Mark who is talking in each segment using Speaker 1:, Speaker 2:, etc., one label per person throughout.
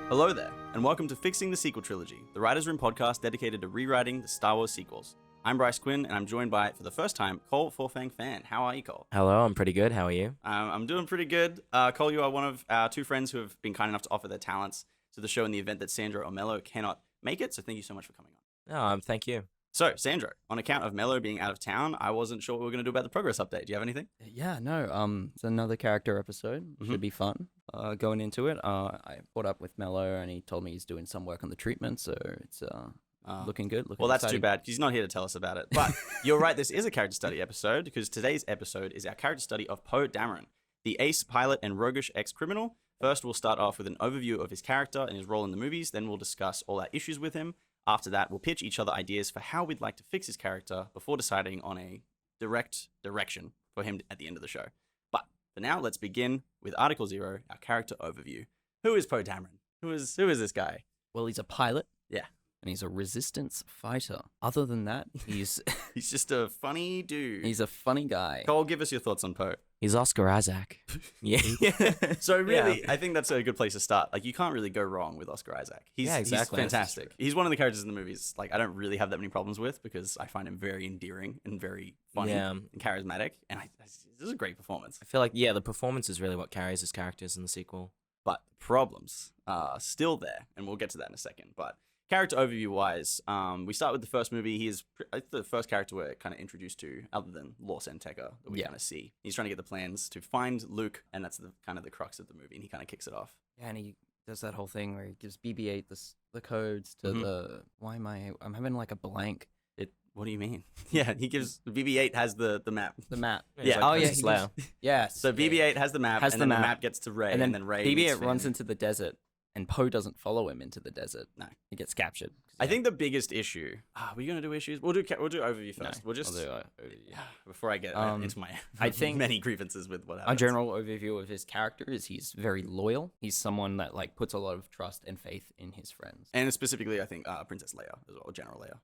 Speaker 1: Hello there, and welcome to Fixing the Sequel Trilogy, the Writers' Room podcast dedicated to rewriting the Star Wars sequels. I'm Bryce Quinn, and I'm joined by, for the first time, Cole Forfang Phan. How are you, Cole?
Speaker 2: Hello, I'm pretty good. How are you?
Speaker 1: I'm doing pretty good. Cole, you are one of our two friends who have been kind enough to offer their talents to the show in the event that Sandro or Mello cannot make it, so thank you so much for coming on.
Speaker 2: Oh, thank you.
Speaker 1: So, Sandro, on account of Mello being out of town, I wasn't sure what we were going to do about the progress update. Do you have anything?
Speaker 3: Yeah, no, it's another character episode. Should be fun. Going into it, I caught up with Mello and he told me he's doing some work on the treatment, so it's looking good.
Speaker 1: Well, that's
Speaker 3: exciting.
Speaker 1: too bad, because he's not here to tell us about it. But you're right, this is a character study episode, because today's episode is our character study of Poe Dameron, the ace pilot and roguish ex-criminal. First, we'll start off with an overview of his character and his role in the movies, then we'll discuss all our issues with him. After that, we'll pitch each other ideas for how we'd like to fix his character before deciding on a direct direction for him at the end of the show. But for now, let's begin with Article 0, our character overview. Who is Poe Dameron? Who is this guy?
Speaker 3: Well, he's a pilot.
Speaker 1: Yeah.
Speaker 3: And he's a resistance fighter. Other than that, he's
Speaker 1: He's just a funny dude.
Speaker 3: he's a funny guy.
Speaker 1: Cole, give us your thoughts on Poe.
Speaker 2: He's Oscar Isaac. Yeah.
Speaker 1: So really, I think that's a good place to start. Like, you can't really go wrong with Oscar Isaac. He's
Speaker 2: exactly.
Speaker 1: He's fantastic. He's one of the characters in the movies, like, I don't really have that many problems with, because I find him very endearing and very funny and charismatic. And this is a great performance.
Speaker 2: I feel like, the performance is really what carries his characters in the sequel.
Speaker 1: But the problems are still there, and we'll get to that in a second. But character overview wise, we start with the first movie. He is the first character we're kind of introduced to, other than Lor San Tekka, that we kind of see. He's trying to get the plans to find Luke, and that's kind of the crux of the movie, and he kind of kicks it off.
Speaker 3: Yeah, and he does that whole thing where he gives BB-8 the codes to the. Why am I'm having like a blank.
Speaker 1: What do you mean? Yeah, he gives BB-8 has the map.
Speaker 3: The map.
Speaker 1: Yeah.
Speaker 3: Oh yeah. Yeah.
Speaker 1: So BB-8 has the map, and then the map gets to Rey, and then Rey.
Speaker 3: BB-8 runs into the desert, and Poe doesn't follow him into the desert.
Speaker 1: No,
Speaker 3: he gets captured.
Speaker 1: I think the biggest issue. Are we gonna do issues? We'll do overview first.
Speaker 3: No,
Speaker 1: we'll just
Speaker 3: I'll do overview.
Speaker 1: Before I get into my
Speaker 3: I think
Speaker 1: many grievances with what happens.
Speaker 3: A general overview of his character is he's very loyal. He's someone that like puts a lot of trust and faith in his friends.
Speaker 1: And specifically, I think Princess Leia as well, General Leia.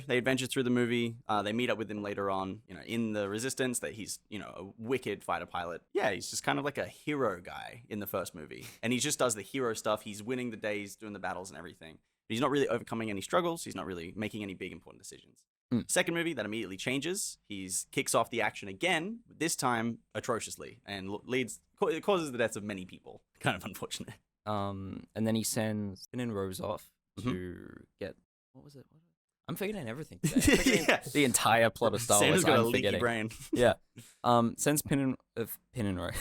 Speaker 1: They adventure through the movie. They meet up with him later on, in the Resistance. That he's, a wicked fighter pilot. Yeah, he's just kind of like a hero guy in the first movie, and he just does the hero stuff. He's winning the days, doing the battles and everything. But he's not really overcoming any struggles. He's not really making any big important decisions. Second movie, that immediately changes. He's kicks off the action again, this time atrociously, and it causes the deaths of many people. Kind of unfortunate.
Speaker 3: And then he sends Finn and Rose off to get what was it? I'm forgetting everything today. The entire plot of Star Wars.
Speaker 1: Santa's got a
Speaker 3: leaky
Speaker 1: leaky brain.
Speaker 3: Yeah. Sends Finn and Rose.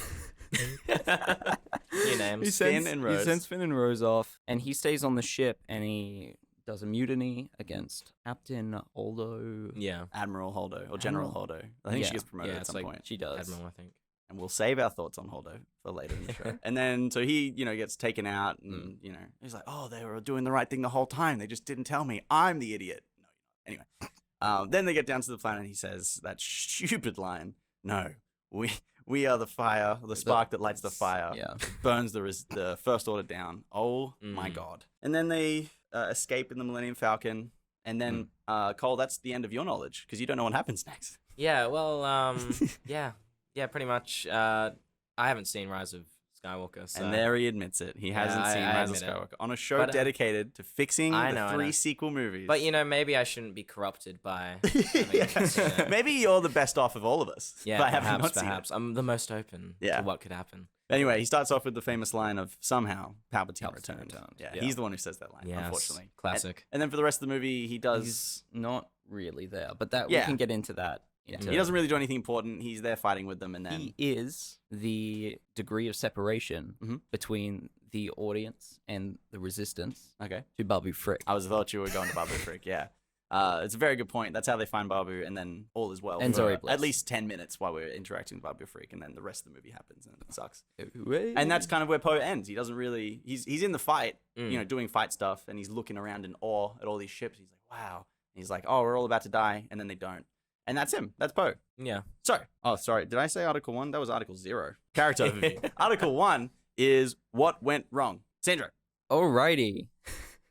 Speaker 2: New names.
Speaker 1: Finn and Rose.
Speaker 3: He sends Finn and Rose off, and he stays on the ship, and he does a mutiny against Captain Holdo.
Speaker 2: Yeah.
Speaker 1: Admiral Holdo, or General Holdo. I think she gets promoted at some point.
Speaker 3: She does.
Speaker 2: Admiral, I think.
Speaker 1: And we'll save our thoughts on Holdo for later in the show. And then, so he, gets taken out, and, he's like, oh, they were doing the right thing the whole time. They just didn't tell me. I'm the idiot. No, you're not. Anyway. Then they get down to the planet, and he says that stupid line, no, we are the fire, the spark that lights the fire, burns the First Order down. Oh, my God. And then they escape in the Millennium Falcon. And then, Cole, that's the end of your knowledge, because you don't know what happens next.
Speaker 2: Yeah, well, yeah, pretty much. I haven't seen Rise of Skywalker. So.
Speaker 1: And there he admits it. He hasn't seen Rise of Skywalker on a show dedicated to fixing the three sequel movies.
Speaker 2: But, maybe I shouldn't be corrupted by...
Speaker 1: Maybe you're the best off of all of us.
Speaker 2: Yeah, perhaps. I'm the most open to what could happen.
Speaker 1: Anyway, he starts off with the famous line of, somehow, Palpatine returned. Yeah, he's the one who says that line, unfortunately.
Speaker 2: Classic.
Speaker 1: And then for the rest of the movie,
Speaker 3: He's not really there, but we can get into that.
Speaker 1: Yeah. He doesn't really do anything important. He's there fighting with them, and then...
Speaker 3: He is the degree of separation between the audience and the Resistance to Babu Frick.
Speaker 1: I thought you were going to Babu Frick, yeah. It's a very good point. That's how they find Babu, and then all is well.
Speaker 3: And Zori Bliss.
Speaker 1: At least 10 minutes while we're interacting with Babu Frick, and then the rest of the movie happens, and it sucks. And that's kind of where Poe ends. He doesn't really... He's in the fight, doing fight stuff, and he's looking around in awe at all these ships. He's like, wow. And he's like, oh, we're all about to die, and then they don't. And that's him. That's Poe.
Speaker 2: Yeah.
Speaker 1: So, sorry. Did I say Article 1? That was Article 0. Character overview. Article 1 is what went wrong. Sandro.
Speaker 3: Alrighty.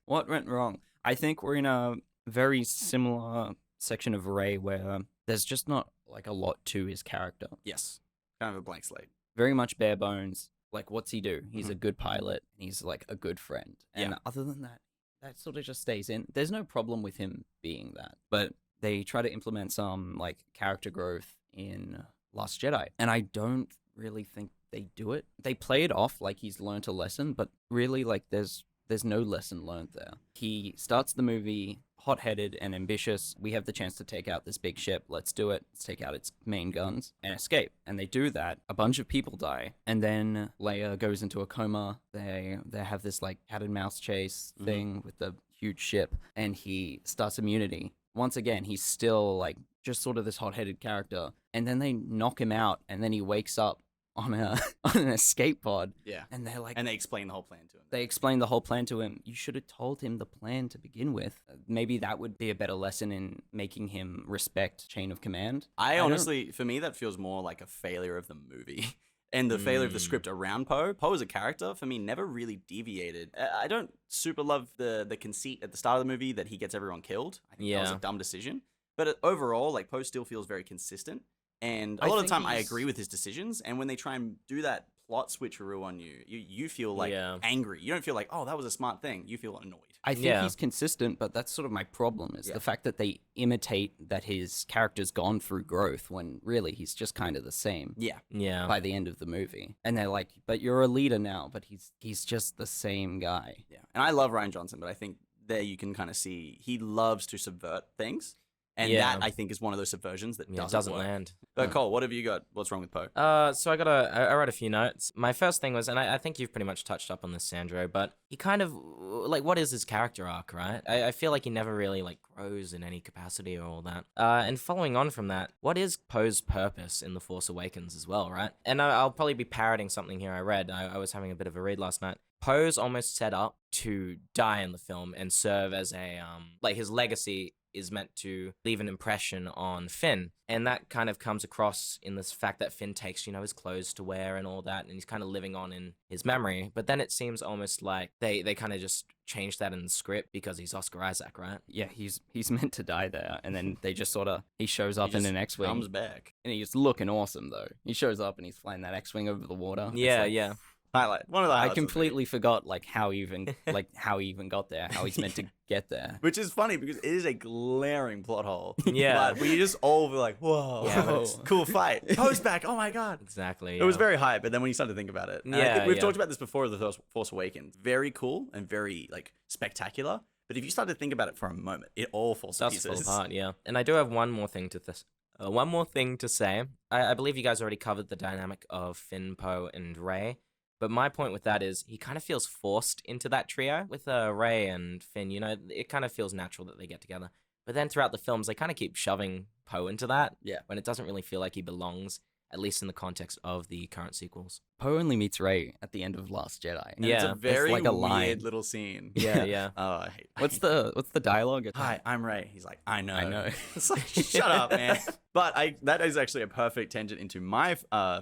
Speaker 3: What went wrong? I think we're in a very similar section of Rey where there's just not like a lot to his character.
Speaker 1: Yes. Kind of a blank slate.
Speaker 3: Very much bare bones. Like, what's he do? He's a good pilot. He's like a good friend. And other than that, that sort of just stays in. There's no problem with him being that. But they try to implement some like character growth in Last Jedi. And I don't really think they do it. They play it off like he's learned a lesson, but really like there's no lesson learned there. He starts the movie hot-headed and ambitious. We have the chance to take out this big ship. Let's do it. Let's take out its main guns and escape. And they do that. A bunch of people die. And then Leia goes into a coma. They have this like cat and mouse chase thing with the huge ship. And he starts immunity. Once again, he's still like just sort of this hot-headed character. And then they knock him out. And then he wakes up on an escape pod.
Speaker 1: Yeah.
Speaker 3: And they're like...
Speaker 1: And they explain the whole plan to him.
Speaker 3: They explain the whole plan to him. You should have told him the plan to begin with. Maybe that would be a better lesson in making him respect chain of command.
Speaker 1: I honestly, for me, that feels more like a failure of the movie. And the failure of the script around Poe. Poe as a character, for me, never really deviated. I don't super love the conceit at the start of the movie that he gets everyone killed. I think that was a dumb decision. But overall, like, Poe still feels very consistent. And a lot of the time, I agree with his decisions. And when they try and do that plot switcheroo on you, you feel like angry. You don't feel like, oh, that was a smart thing. You feel annoyed.
Speaker 3: I think he's consistent, but that's sort of my problem is the fact that they imitate that his character's gone through growth when really he's just kind of the same.
Speaker 2: Yeah.
Speaker 3: By the end of the movie. And they're like, but you're a leader now, but he's just the same guy.
Speaker 1: Yeah. And I love Rian Johnson, but I think there you can kind of see he loves to subvert things. And that, I think, is one of those subversions that doesn't work.
Speaker 2: land.
Speaker 1: But Cole, what have you got? What's wrong with Poe?
Speaker 2: So I wrote a few notes. My first thing was, and I think you've pretty much touched up on this, Sandro, but he kind of, like, what is his character arc, right? I feel like he never really, like, grows in any capacity or all that. And following on from that, what is Poe's purpose in The Force Awakens as well, right? And I'll probably be parroting something here I read. I was having a bit of a read last night. Poe's almost set up to die in the film and serve as a, like, his legacy is meant to leave an impression on Finn. And that kind of comes across in this fact that Finn takes, his clothes to wear and all that, and he's kind of living on in his memory. But then it seems almost like they kind of just changed that in the script because he's Oscar Isaac, right?
Speaker 3: Yeah, he's meant to die there, and then they just he shows up in an X-Wing.
Speaker 1: Comes back.
Speaker 3: And he's looking awesome, though. He shows up and he's flying that X-Wing over the water.
Speaker 2: Yeah.
Speaker 1: Highlight. One of the highlights.
Speaker 3: I completely forgot how he even got there, how he's meant to get there.
Speaker 1: Which is funny because it is a glaring plot hole.
Speaker 2: Yeah.
Speaker 1: But we just all were like, whoa,
Speaker 2: Yeah,
Speaker 1: cool fight. Poe's back. Oh my God.
Speaker 2: Exactly.
Speaker 1: It was very hype, but then when you start to think about it, and I think we've talked about this before with The Force Awakens. Very cool and very like spectacular. But if you start to think about it for a moment, it all falls to pieces.
Speaker 2: Does fall apart, yeah. And I do have one more thing to say. I believe you guys already covered the dynamic of Finn, Poe, and Rey. But my point with that is he kind of feels forced into that trio with Rey and Finn. It kind of feels natural that they get together. But then throughout the films, they kind of keep shoving Poe into that.
Speaker 1: Yeah.
Speaker 2: When it doesn't really feel like he belongs, at least in the context of the current sequels.
Speaker 3: Poe only meets Rey at the end of Last Jedi.
Speaker 1: And it's a very weird little scene.
Speaker 2: Yeah.
Speaker 1: Oh, I hate it.
Speaker 3: What's the dialogue?
Speaker 1: Hi, I'm Rey. He's like, I know.
Speaker 3: I know.
Speaker 1: It's like, shut up, man. But that is actually a perfect tangent into my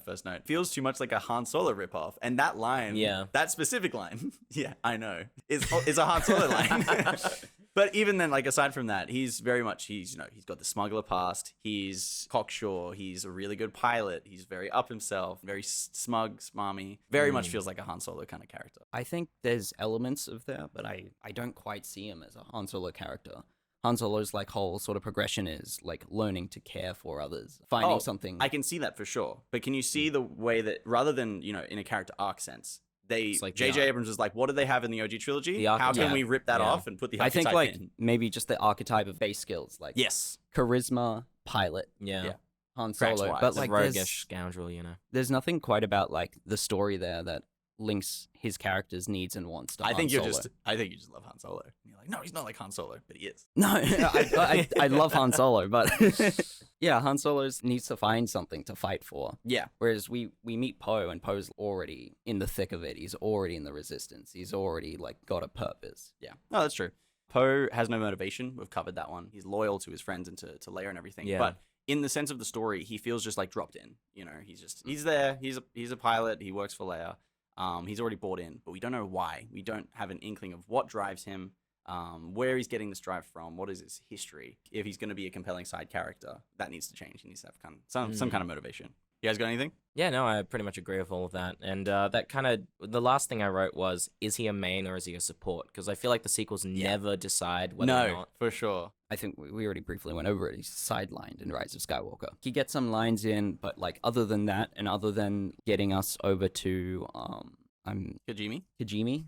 Speaker 1: first note. Feels too much like a Han Solo ripoff. And that line, that specific line, I know, is a Han Solo line. But even then, like, aside from that, he's very much, he's got the smuggler past. He's cocksure. He's a really good pilot. He's very up himself, very smug, smarmy. Very much feels like a Han Solo kind of character.
Speaker 3: I think there's elements of that, but I don't quite see him as a Han Solo character. Han Solo's like whole sort of progression is like learning to care for others, finding something.
Speaker 1: I can see that for sure. But can you see the way that rather than, in a character arc sense, J.J. Abrams was like, what do they have in the OG trilogy? How can we rip that off and put the archetype in?
Speaker 3: I think maybe just the archetype of base skills, like charisma, pilot, Han Solo, but like
Speaker 2: roguish scoundrel,
Speaker 3: There's nothing quite about like the story there that links his character's needs and wants to Han Solo.
Speaker 1: I think you just love Han Solo. And you're like, no, he's not like Han Solo, but he is.
Speaker 3: No, I love Han Solo, but Han Solo needs to find something to fight for.
Speaker 1: Yeah.
Speaker 3: Whereas we meet Poe, and Poe's already in the thick of it. He's already in the Resistance. He's already like got a purpose.
Speaker 1: Yeah. No, that's true. Poe has no motivation. We've covered that one. He's loyal to his friends and to Leia and everything.
Speaker 2: Yeah.
Speaker 1: But in the sense of the story, he feels just like dropped in. He's there. He's a pilot. He works for Leia. He's already bought in, but we don't know why. We don't have an inkling of what drives him, where he's getting this drive from, what is his history. If he's going to be a compelling side character, that needs to change. He needs to have some kind of motivation. You guys got anything?
Speaker 2: Yeah, no, I pretty much agree with all of that. And that kind of, the last thing I wrote was, is he a main or is he a support? Because I feel like the sequels never decide whether or
Speaker 1: No,
Speaker 2: not.
Speaker 1: for sure.
Speaker 3: I think we already briefly went over it. He's sidelined in Rise of Skywalker. He gets some lines in, but like other than that, and other than getting us over to
Speaker 1: Kajimi?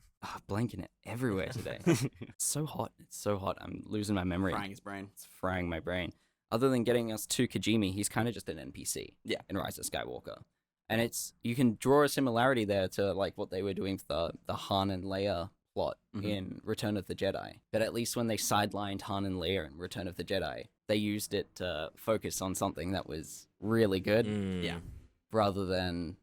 Speaker 3: Blanking it everywhere today. It's so hot. It's so hot. I'm losing my memory.
Speaker 1: Frying his brain.
Speaker 3: It's frying my brain. Other than getting us to Kajimi, he's kind of just an NPC.
Speaker 1: Yeah.
Speaker 3: In Rise of Skywalker. And you can draw a similarity there to like what they were doing for the Han and Leia plot in Return of the Jedi. But at least when they sidelined Han and Leia in Return of the Jedi, they used it to focus on something that was really good.
Speaker 1: Yeah.
Speaker 3: Rather than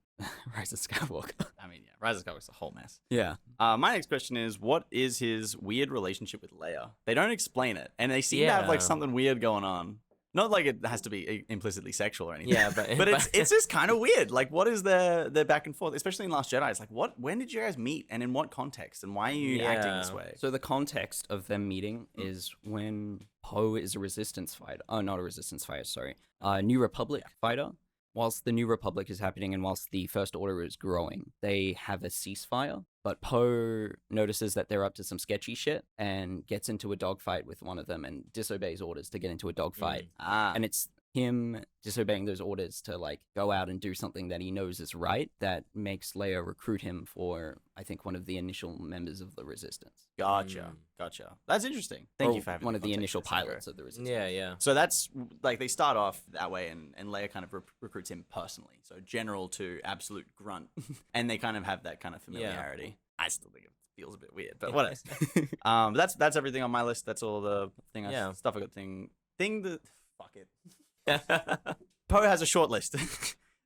Speaker 3: Rise of Skywalker.
Speaker 1: I mean, yeah, Rise of Skywalker's a whole mess.
Speaker 3: Yeah.
Speaker 1: My next question is, what is his weird relationship with Leia? They don't explain it, and they seem to have like something weird going on. Not like it has to be implicitly sexual or anything.
Speaker 2: Yeah, but
Speaker 1: it's just kind of weird. Like, what is their back and forth, especially in Last Jedi? It's like, when did you guys meet, and in what context, and why are you acting this way?
Speaker 3: So the context of them meeting is when Poe is a resistance fighter. Oh, not a resistance fighter, sorry. New Republic fighter. Whilst the New Republic is happening and whilst the First Order is growing, they have a ceasefire. But Poe notices that they're up to some sketchy shit and gets into a dogfight with one of them and disobeys orders to get into a dogfight. And it's him disobeying those orders to like go out and do something that he knows is right that makes Leia recruit him for, I think, one of the initial members of the Resistance.
Speaker 1: Gotcha. That's interesting. Thank you for having
Speaker 3: one of the
Speaker 1: context
Speaker 3: initial
Speaker 1: for this, Sandro.
Speaker 3: pilots of the Resistance.
Speaker 2: Yeah.
Speaker 1: So that's like they start off that way, and Leia kind of recruits him personally. So general to absolute grunt, and they kind of have that kind of familiarity. I still think it feels a bit weird, but what else? That's everything on my list. That's all the stuff I got. Fuck it. Poe has a short list.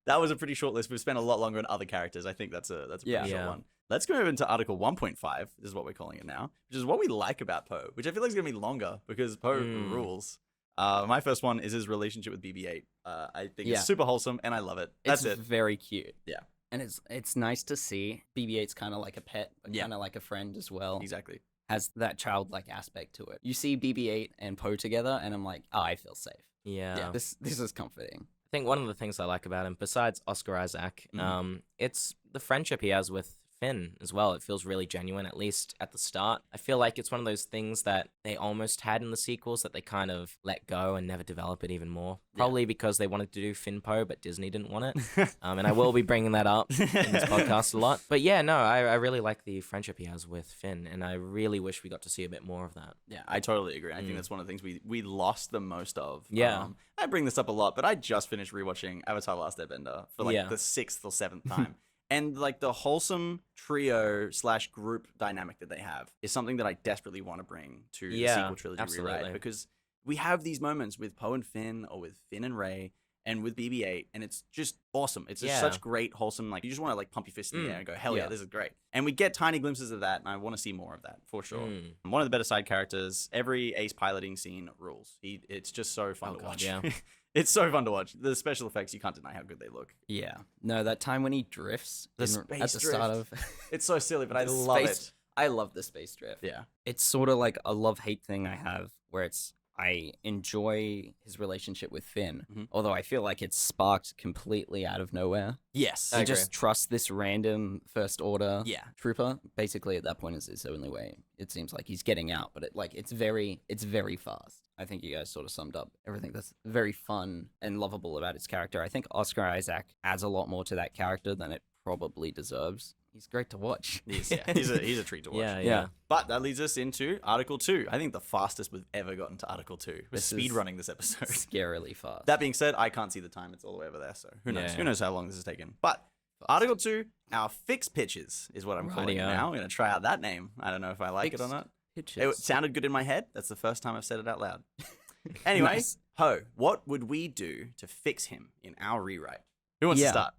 Speaker 1: That was a pretty short list. We've spent a lot longer on other characters. I think that's a pretty short one. Let's go over into Article 1.5. This is what we're calling it now, which is what we like about Poe, which I feel like is going to be longer because Poe rules. My first one is his relationship with BB-8. I think it's super wholesome, and I love it. That's
Speaker 3: it's
Speaker 1: it.
Speaker 3: Very cute.
Speaker 1: Yeah.
Speaker 3: And it's nice to see. BB-8's kind of like a pet, but kind of like a friend as well.
Speaker 1: Exactly.
Speaker 3: Has that childlike aspect to it. You see BB-8 and Poe together, and I'm like, oh, I feel safe.
Speaker 2: Yeah.
Speaker 3: This is comforting.
Speaker 2: I think one of the things I like about him, besides Oscar Isaac, it's the friendship he has with Finn as well. It feels really genuine, at least at the start. I feel like it's one of those things that they almost had in the sequels that they kind of let go and never develop it even more. Probably because they wanted to do Finn Poe, but Disney didn't want it. And I will be bringing that up in this podcast a lot. But yeah, no, I really like the friendship he has with Finn, and I really wish we got to see a bit more of that.
Speaker 1: Yeah, I totally agree. I think that's one of the things we lost the most of.
Speaker 2: Yeah.
Speaker 1: I bring this up a lot, but I just finished rewatching Avatar: Last Airbender for like the 6th or 7th time. And like the wholesome trio / group dynamic that they have is something that I desperately want to bring to the sequel trilogy rewrite, because we have these moments with Poe and Finn, or with Finn and Rey, and with BB-8, and it's just awesome. It's just such great wholesome, like you just want to like pump your fist in the air and go, hell yeah, this is great. And we get tiny glimpses of that, and I want to see more of that for sure. One of the better side characters. Every ace piloting scene rules. It's just so fun to watch.
Speaker 2: Yeah.
Speaker 1: It's so fun to watch. The special effects, you can't deny how good they look.
Speaker 3: Yeah. No, that time when he drifts
Speaker 1: at the start of... It's so silly, but I love it.
Speaker 3: I love the space drift.
Speaker 1: Yeah.
Speaker 3: It's sort of like a love-hate thing I have, where I enjoy his relationship with Finn, although I feel like it's sparked completely out of nowhere.
Speaker 1: Yes.
Speaker 3: He just trusts this random First Order trooper. Basically, at that point, is his only way. It seems like he's getting out, but it's very fast. I think you guys sort of summed up everything that's very fun and lovable about his character. I think Oscar Isaac adds a lot more to that character than it probably deserves. He's great to watch.
Speaker 1: He's a treat to watch.
Speaker 2: Yeah.
Speaker 1: But that leads us into Article 2. I think the fastest we've ever gotten to Article 2. We're speedrunning this episode.
Speaker 3: Scarily fast.
Speaker 1: That being said, I can't see the time. It's all the way over there, so who knows? Who knows how long this has taken. But Article 2, our fix pitches is what I'm calling it now. I'm going to try out that name. I don't know if I like it or not. It sounded good in my head. That's the first time I've said it out loud. Anyway, nice. Ho, what would we do to fix him in our rewrite? Who wants to start?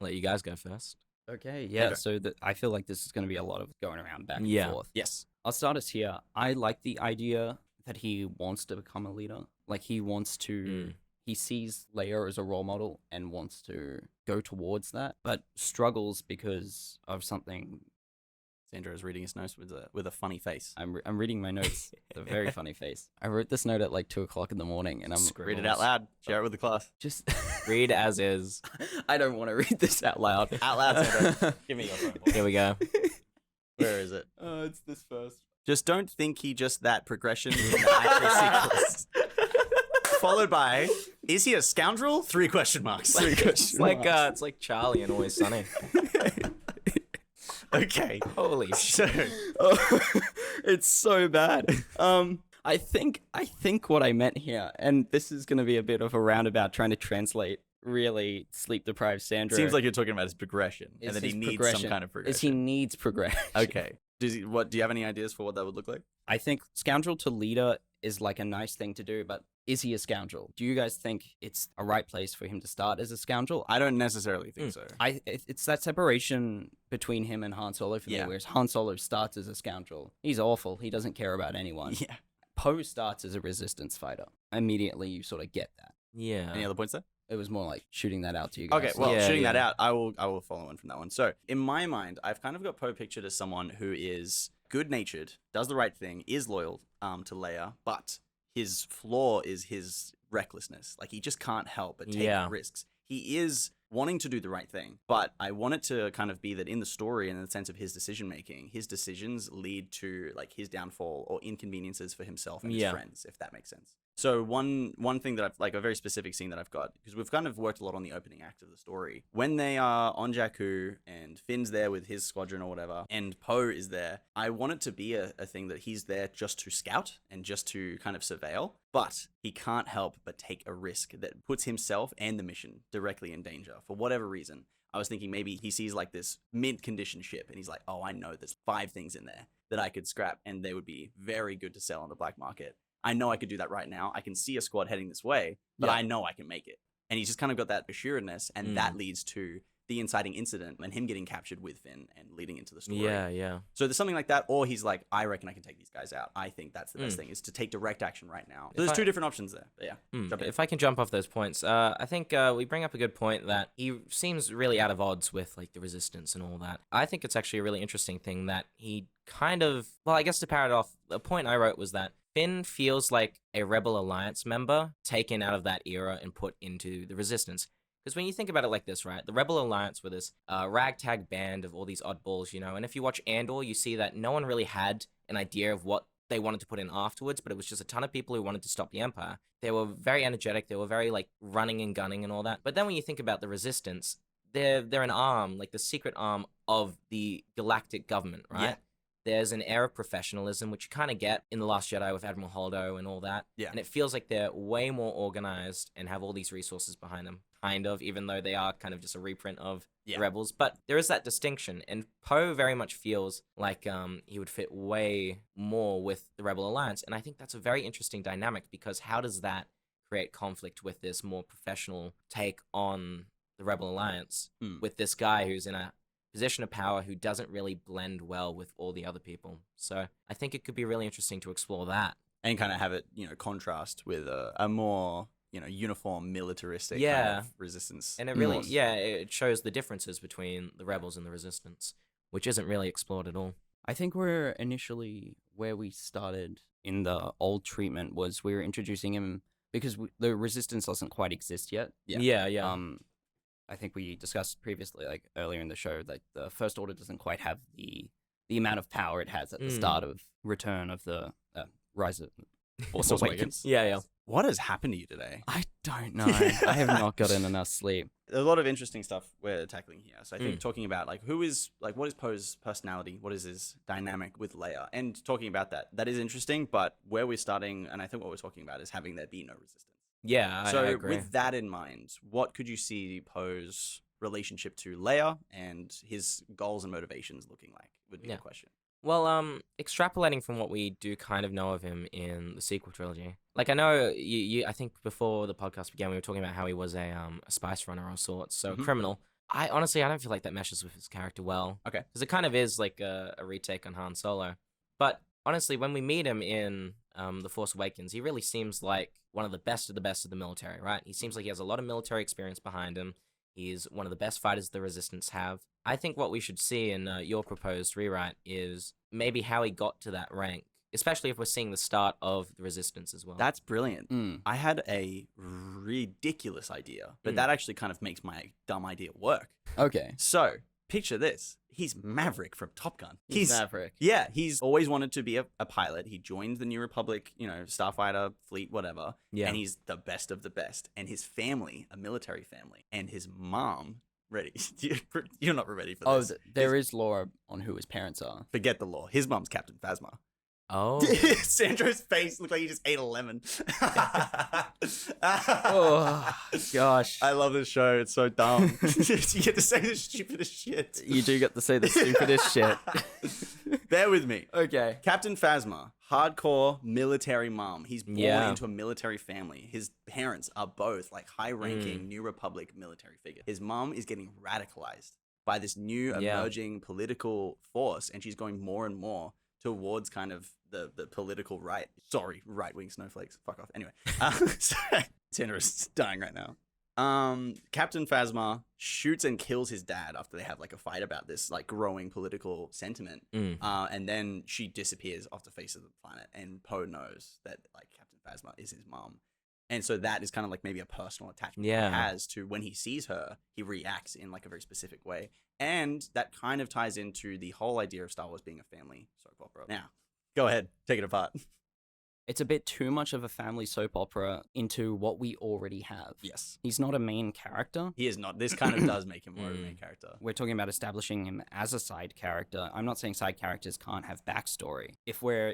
Speaker 2: Let you guys go first.
Speaker 3: Okay, so I feel like this is going to be a lot of going around back and forth.
Speaker 1: Yes.
Speaker 3: I'll start us here. I like the idea that he wants to become a leader. Like, he wants to... He sees Leia as a role model and wants to go towards that, but struggles because of something
Speaker 1: Sandro is reading his notes with a funny face.
Speaker 3: I'm reading my notes. It's a very funny face. I wrote this note at like 2 o'clock in the morning, and I'm
Speaker 1: Read it out loud. Share it with the class.
Speaker 3: just
Speaker 2: Read as is.
Speaker 3: I don't want to read this out loud.
Speaker 1: Out loud, Sandro. Give me your phone. boy.
Speaker 2: Here we go.
Speaker 1: Where is it?
Speaker 3: It's this first.
Speaker 1: Just don't think he just that progression in the actual sequence. Followed by, is he a scoundrel? 3 question marks. 3
Speaker 2: It's like Charlie and Always Sunny.
Speaker 1: Okay.
Speaker 2: Holy shit.
Speaker 1: So,
Speaker 3: Oh, it's so bad. I think what I meant here, and this is going to be a bit of a roundabout trying to translate really sleep deprived Sandro.
Speaker 1: seems like you're talking about his progression,
Speaker 3: is
Speaker 1: and that he
Speaker 3: his
Speaker 1: needs
Speaker 3: progression.
Speaker 1: some kind of progression.
Speaker 3: Is he needs progression.
Speaker 1: Okay. Do you have any ideas for what that would look like?
Speaker 3: I think scoundrel to leader is like a nice thing to do, but is he a scoundrel? Do you guys think it's a right place for him to start as a scoundrel?
Speaker 1: I don't necessarily think so.
Speaker 3: It's that separation between him and Han Solo for me,
Speaker 1: Yeah.
Speaker 3: whereas Han Solo starts as a scoundrel. He's awful. He doesn't care about anyone.
Speaker 1: Yeah.
Speaker 3: Poe starts as a resistance fighter. Immediately, you sort of get that.
Speaker 2: Yeah.
Speaker 1: Any other points there?
Speaker 3: It was more like shooting that out to you guys.
Speaker 1: Okay, well,
Speaker 2: Yeah,
Speaker 1: shooting that
Speaker 2: yeah.
Speaker 1: out, I will follow on from that one. So, in my mind, I've kind of got Poe pictured as someone who is good-natured, does the right thing, is loyal to Leia, but his flaw is his recklessness. Like, he just can't help but take
Speaker 2: Yeah.
Speaker 1: risks. He is wanting to do the right thing, but I want it to kind of be that in the story and in the sense of his decision-making, his decisions lead to, like, his downfall or inconveniences for himself and his
Speaker 2: Yeah.
Speaker 1: friends, if that makes sense. So one thing that I've, like, a very specific scene that I've got, because we've kind of worked a lot on the opening act of the story. When they are on Jakku and Finn's there with his squadron or whatever, and Poe is there, I want it to be a thing that he's there just to scout and just to kind of surveil, but he can't help but take a risk that puts himself and the mission directly in danger for whatever reason. I was thinking maybe he sees like this mint-condition ship and he's like, oh, I know there's 5 things in there that I could scrap and they would be very good to sell on the black market. I know I could do that right now. I can see a squad heading this way, but
Speaker 3: Yeah.
Speaker 1: I know I can make it. And he's just kind of got that assuredness, and that leads to the inciting incident and him getting captured with Finn and leading into the story.
Speaker 2: Yeah, yeah.
Speaker 1: So there's something like that, or he's like, I reckon I can take these guys out. I think that's the best thing, is to take direct action right now. So there's 2 different options there. But yeah, jump in.
Speaker 2: If I can jump off those points, I think we bring up a good point that he seems really out of odds with like the resistance and all that. I think it's actually a really interesting thing that he kind of, well, I guess to pair it off, the point I wrote was that Finn feels like a Rebel Alliance member taken out of that era and put into the resistance. Because when you think about it like this, right, the Rebel Alliance were this ragtag band of all these oddballs, you know, and if you watch Andor, you see that no one really had an idea of what they wanted to put in afterwards, but it was just a ton of people who wanted to stop the Empire. They were very energetic, they were very, like, running and gunning and all that. But then when you think about the Resistance, they're an arm, like the secret arm of the galactic government, right?
Speaker 1: Yeah.
Speaker 2: There's an air of professionalism, which you kind of get in The Last Jedi with Admiral Holdo and all that.
Speaker 1: Yeah.
Speaker 2: And it feels like they're way more organized and have all these resources behind them, kind of, even though they are kind of just a reprint of the Rebels. But there is that distinction. And Poe very much feels like he would fit way more with the Rebel Alliance. And I think that's a very interesting dynamic, because how does that create conflict with this more professional take on the Rebel Alliance with this guy who's in a position of power who doesn't really blend well with all the other people? So I think it could be really interesting to explore that.
Speaker 1: And kind of have it, you know, contrast with a more, you know, uniform militaristic kind
Speaker 2: Yeah.
Speaker 1: of resistance.
Speaker 2: And it really,
Speaker 1: force.
Speaker 2: it shows the differences between the Rebels and the Resistance, which isn't really explored at all.
Speaker 3: I think we're initially where we started in the old treatment was we were introducing him because the resistance doesn't quite exist yet.
Speaker 2: Yeah.
Speaker 3: I think we discussed previously, like earlier in the show, that the First Order doesn't quite have the amount of power it has at the start of Return of the Rise of Force
Speaker 1: Force
Speaker 3: Awakens.
Speaker 2: Yeah.
Speaker 1: What has happened to you today?
Speaker 3: I don't know. I have not gotten enough sleep.
Speaker 1: There's a lot of interesting stuff we're tackling here. So I think talking about like what is Poe's personality? What is his dynamic with Leia? And talking about that is interesting, but where we're starting, and I think what we're talking about is having there be no resistance.
Speaker 2: Yeah,
Speaker 1: So
Speaker 2: I agree.
Speaker 1: with that in mind, what could you see Poe's relationship to Leia and his goals and motivations looking like would be the question.
Speaker 2: Well, extrapolating from what we do kind of know of him in the sequel trilogy, like I know you I think before the podcast began, we were talking about how he was a spice runner of sorts, so a criminal. I honestly don't feel like that meshes with his character well.
Speaker 1: Okay.
Speaker 2: Because it kind of is like a retake on Han Solo. But honestly, when we meet him in The Force Awakens, he really seems like one of the best of the military, right? He seems like he has a lot of military experience behind him. He's one of the best fighters the Resistance have. I think what we should see in your proposed rewrite is maybe how he got to that rank, especially if we're seeing the start of the Resistance as well.
Speaker 1: That's brilliant.
Speaker 3: Mm.
Speaker 1: I had a ridiculous idea, but that actually kind of makes my dumb idea work.
Speaker 3: Okay.
Speaker 1: So, picture this. He's Maverick from Top Gun.
Speaker 3: He's Maverick.
Speaker 1: Yeah, he's always wanted to be a pilot. He joined the New Republic, starfighter, fleet, whatever.
Speaker 2: Yeah.
Speaker 1: And he's the best of the best. And his family, a military family, and his mom, ready. You're not ready for this.
Speaker 3: There is lore on who his parents are.
Speaker 1: Forget the law. His mom's Captain Phasma.
Speaker 2: Oh.
Speaker 1: Sandro's face looked like he just ate a lemon.
Speaker 3: Oh, gosh.
Speaker 1: I love this show. It's so dumb. You get to say the stupidest shit.
Speaker 3: You do get to say the stupidest shit.
Speaker 1: Bear with me.
Speaker 3: Okay.
Speaker 1: Captain Phasma, hardcore military mom. He's born
Speaker 2: Yeah.
Speaker 1: into a military family. His parents are both like high-ranking New Republic military figures. His mom is getting radicalized by this new emerging political force, and she's going more and more towards kind of the political right. Sorry, right-wing snowflakes. Fuck off. Anyway, sorry. Sandra's dying right now. Captain Phasma shoots and kills his dad after they have like a fight about this like growing political sentiment. And then she disappears off the face of the planet, and Poe knows that like Captain Phasma is his mom. And so that is kind of like maybe a personal attachment he has to when he sees her, he reacts in like a very specific way. And that kind of ties into the whole idea of Star Wars being a family soap opera. Now, go ahead, take it apart.
Speaker 3: It's a bit too much of a family soap opera into what we already have.
Speaker 1: Yes.
Speaker 3: He's not a main character.
Speaker 1: He is not. This kind of does make him more of a main character.
Speaker 3: We're talking about establishing him as a side character. I'm not saying side characters can't have backstory. If we're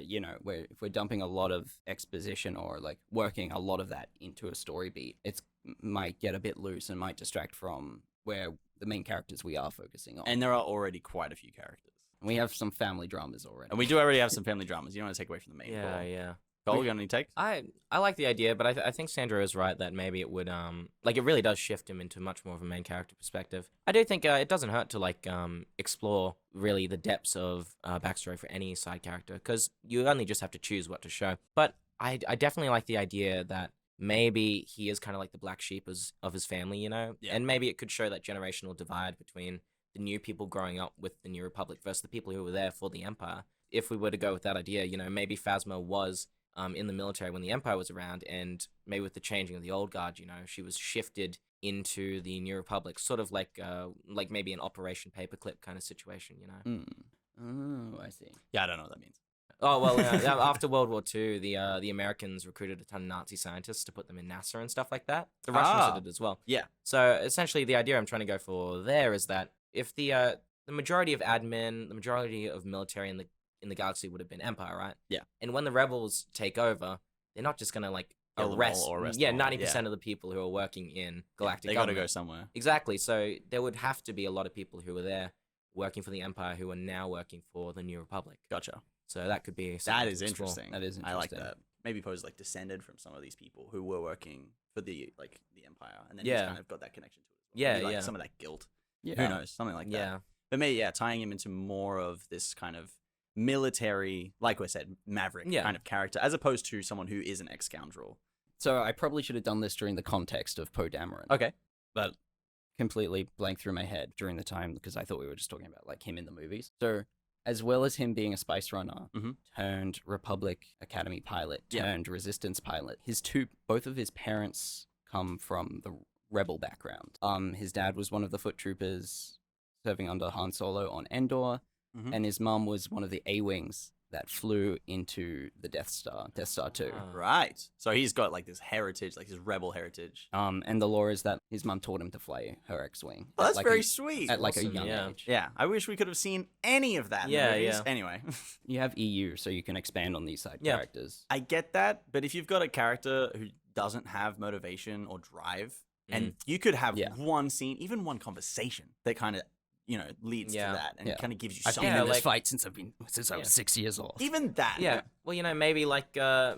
Speaker 3: dumping a lot of exposition or like working a lot of that into a story beat, it might get a bit loose and might distract from where the main characters we are focusing on.
Speaker 1: And there are already quite a few characters.
Speaker 3: We have some family dramas already.
Speaker 1: And we do already have some family dramas. You don't want to take away from the main core.
Speaker 2: Yeah.
Speaker 1: Cole, you got any takes?
Speaker 2: I like the idea, but I think Sandro is right that maybe it would it really does shift him into much more of a main character perspective. I do think it doesn't hurt to explore really the depths of backstory for any side character, because you only just have to choose what to show. But I definitely like the idea that maybe he is kind of like the black sheep of his family, and maybe it could show that generational divide between the new people growing up with the New Republic versus the people who were there for the Empire. If we were to go with that idea, maybe Phasma was in the military when the Empire was around, and maybe with the changing of the old guard, she was shifted into the New Republic, sort of like maybe an Operation Paperclip kind of situation,
Speaker 3: Oh, I see.
Speaker 1: Yeah, I don't know what that means.
Speaker 2: Oh, well, after World War II, the Americans recruited a ton of Nazi scientists to put them in NASA and stuff like that. The Russians did as well.
Speaker 1: Yeah.
Speaker 2: So essentially the idea I'm trying to go for there is that if the majority of admin, the majority of military in the galaxy would have been Empire, right?
Speaker 1: Yeah.
Speaker 2: And when the rebels take over, they're not just gonna arrest 90% of the people who are working in galactic
Speaker 1: They
Speaker 2: government.
Speaker 1: got to go somewhere.
Speaker 2: Exactly. So there would have to be a lot of people who were there working for the Empire who are now working for the New Republic.
Speaker 1: Gotcha.
Speaker 2: So that could be
Speaker 1: That is
Speaker 2: to explore.
Speaker 1: interesting.
Speaker 3: That is
Speaker 1: I like
Speaker 3: interesting.
Speaker 1: that. Maybe Poe's descended from some of these people who were working for the Empire, and then
Speaker 2: Yeah.
Speaker 1: he's kind of got that connection to it. As well. Maybe,
Speaker 2: Yeah.
Speaker 1: some of that guilt.
Speaker 3: Yeah.
Speaker 1: Who knows? Something like that.
Speaker 2: Yeah.
Speaker 1: But maybe tying him into more of this kind of military, like we said, maverick kind of character, as opposed to someone who is an ex-scoundrel.
Speaker 3: So I probably should have done this during the context of Poe Dameron.
Speaker 1: Okay.
Speaker 3: But completely blanked through my head during the time because I thought we were just talking about him in the movies. So as well as him being a spice runner, turned Republic Academy pilot, turned Resistance pilot, both of his parents come from the rebel background. His dad was one of the foot troopers serving under Han Solo on Endor, and his mom was one of the A-Wings that flew into the Death Star 2.
Speaker 1: Right. So he's got this heritage, his rebel heritage.
Speaker 3: And the lore is that his mom taught him to fly her X-Wing.
Speaker 1: Well, that's very sweet.
Speaker 3: At a
Speaker 2: Awesome,
Speaker 3: young
Speaker 2: yeah.
Speaker 3: age.
Speaker 1: Yeah, I wish we could have seen any of that in the movies. Anyway.
Speaker 3: You have EU, so you can expand on these side characters.
Speaker 1: I get that, but if you've got a character who doesn't have motivation or drive, and you could have one scene, even one conversation that kind of leads to that and kind of gives you
Speaker 3: I've
Speaker 1: something.
Speaker 3: been in this fight since I was 6 years old.
Speaker 1: Even that.
Speaker 2: Yeah. Well, maybe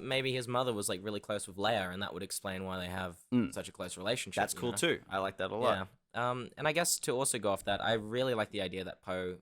Speaker 2: maybe his mother was really close with Leia, and that would explain why they have such a close relationship.
Speaker 1: That's cool too. I like that a lot.
Speaker 2: Yeah. And I guess to also go off that, I really like the idea that Poe,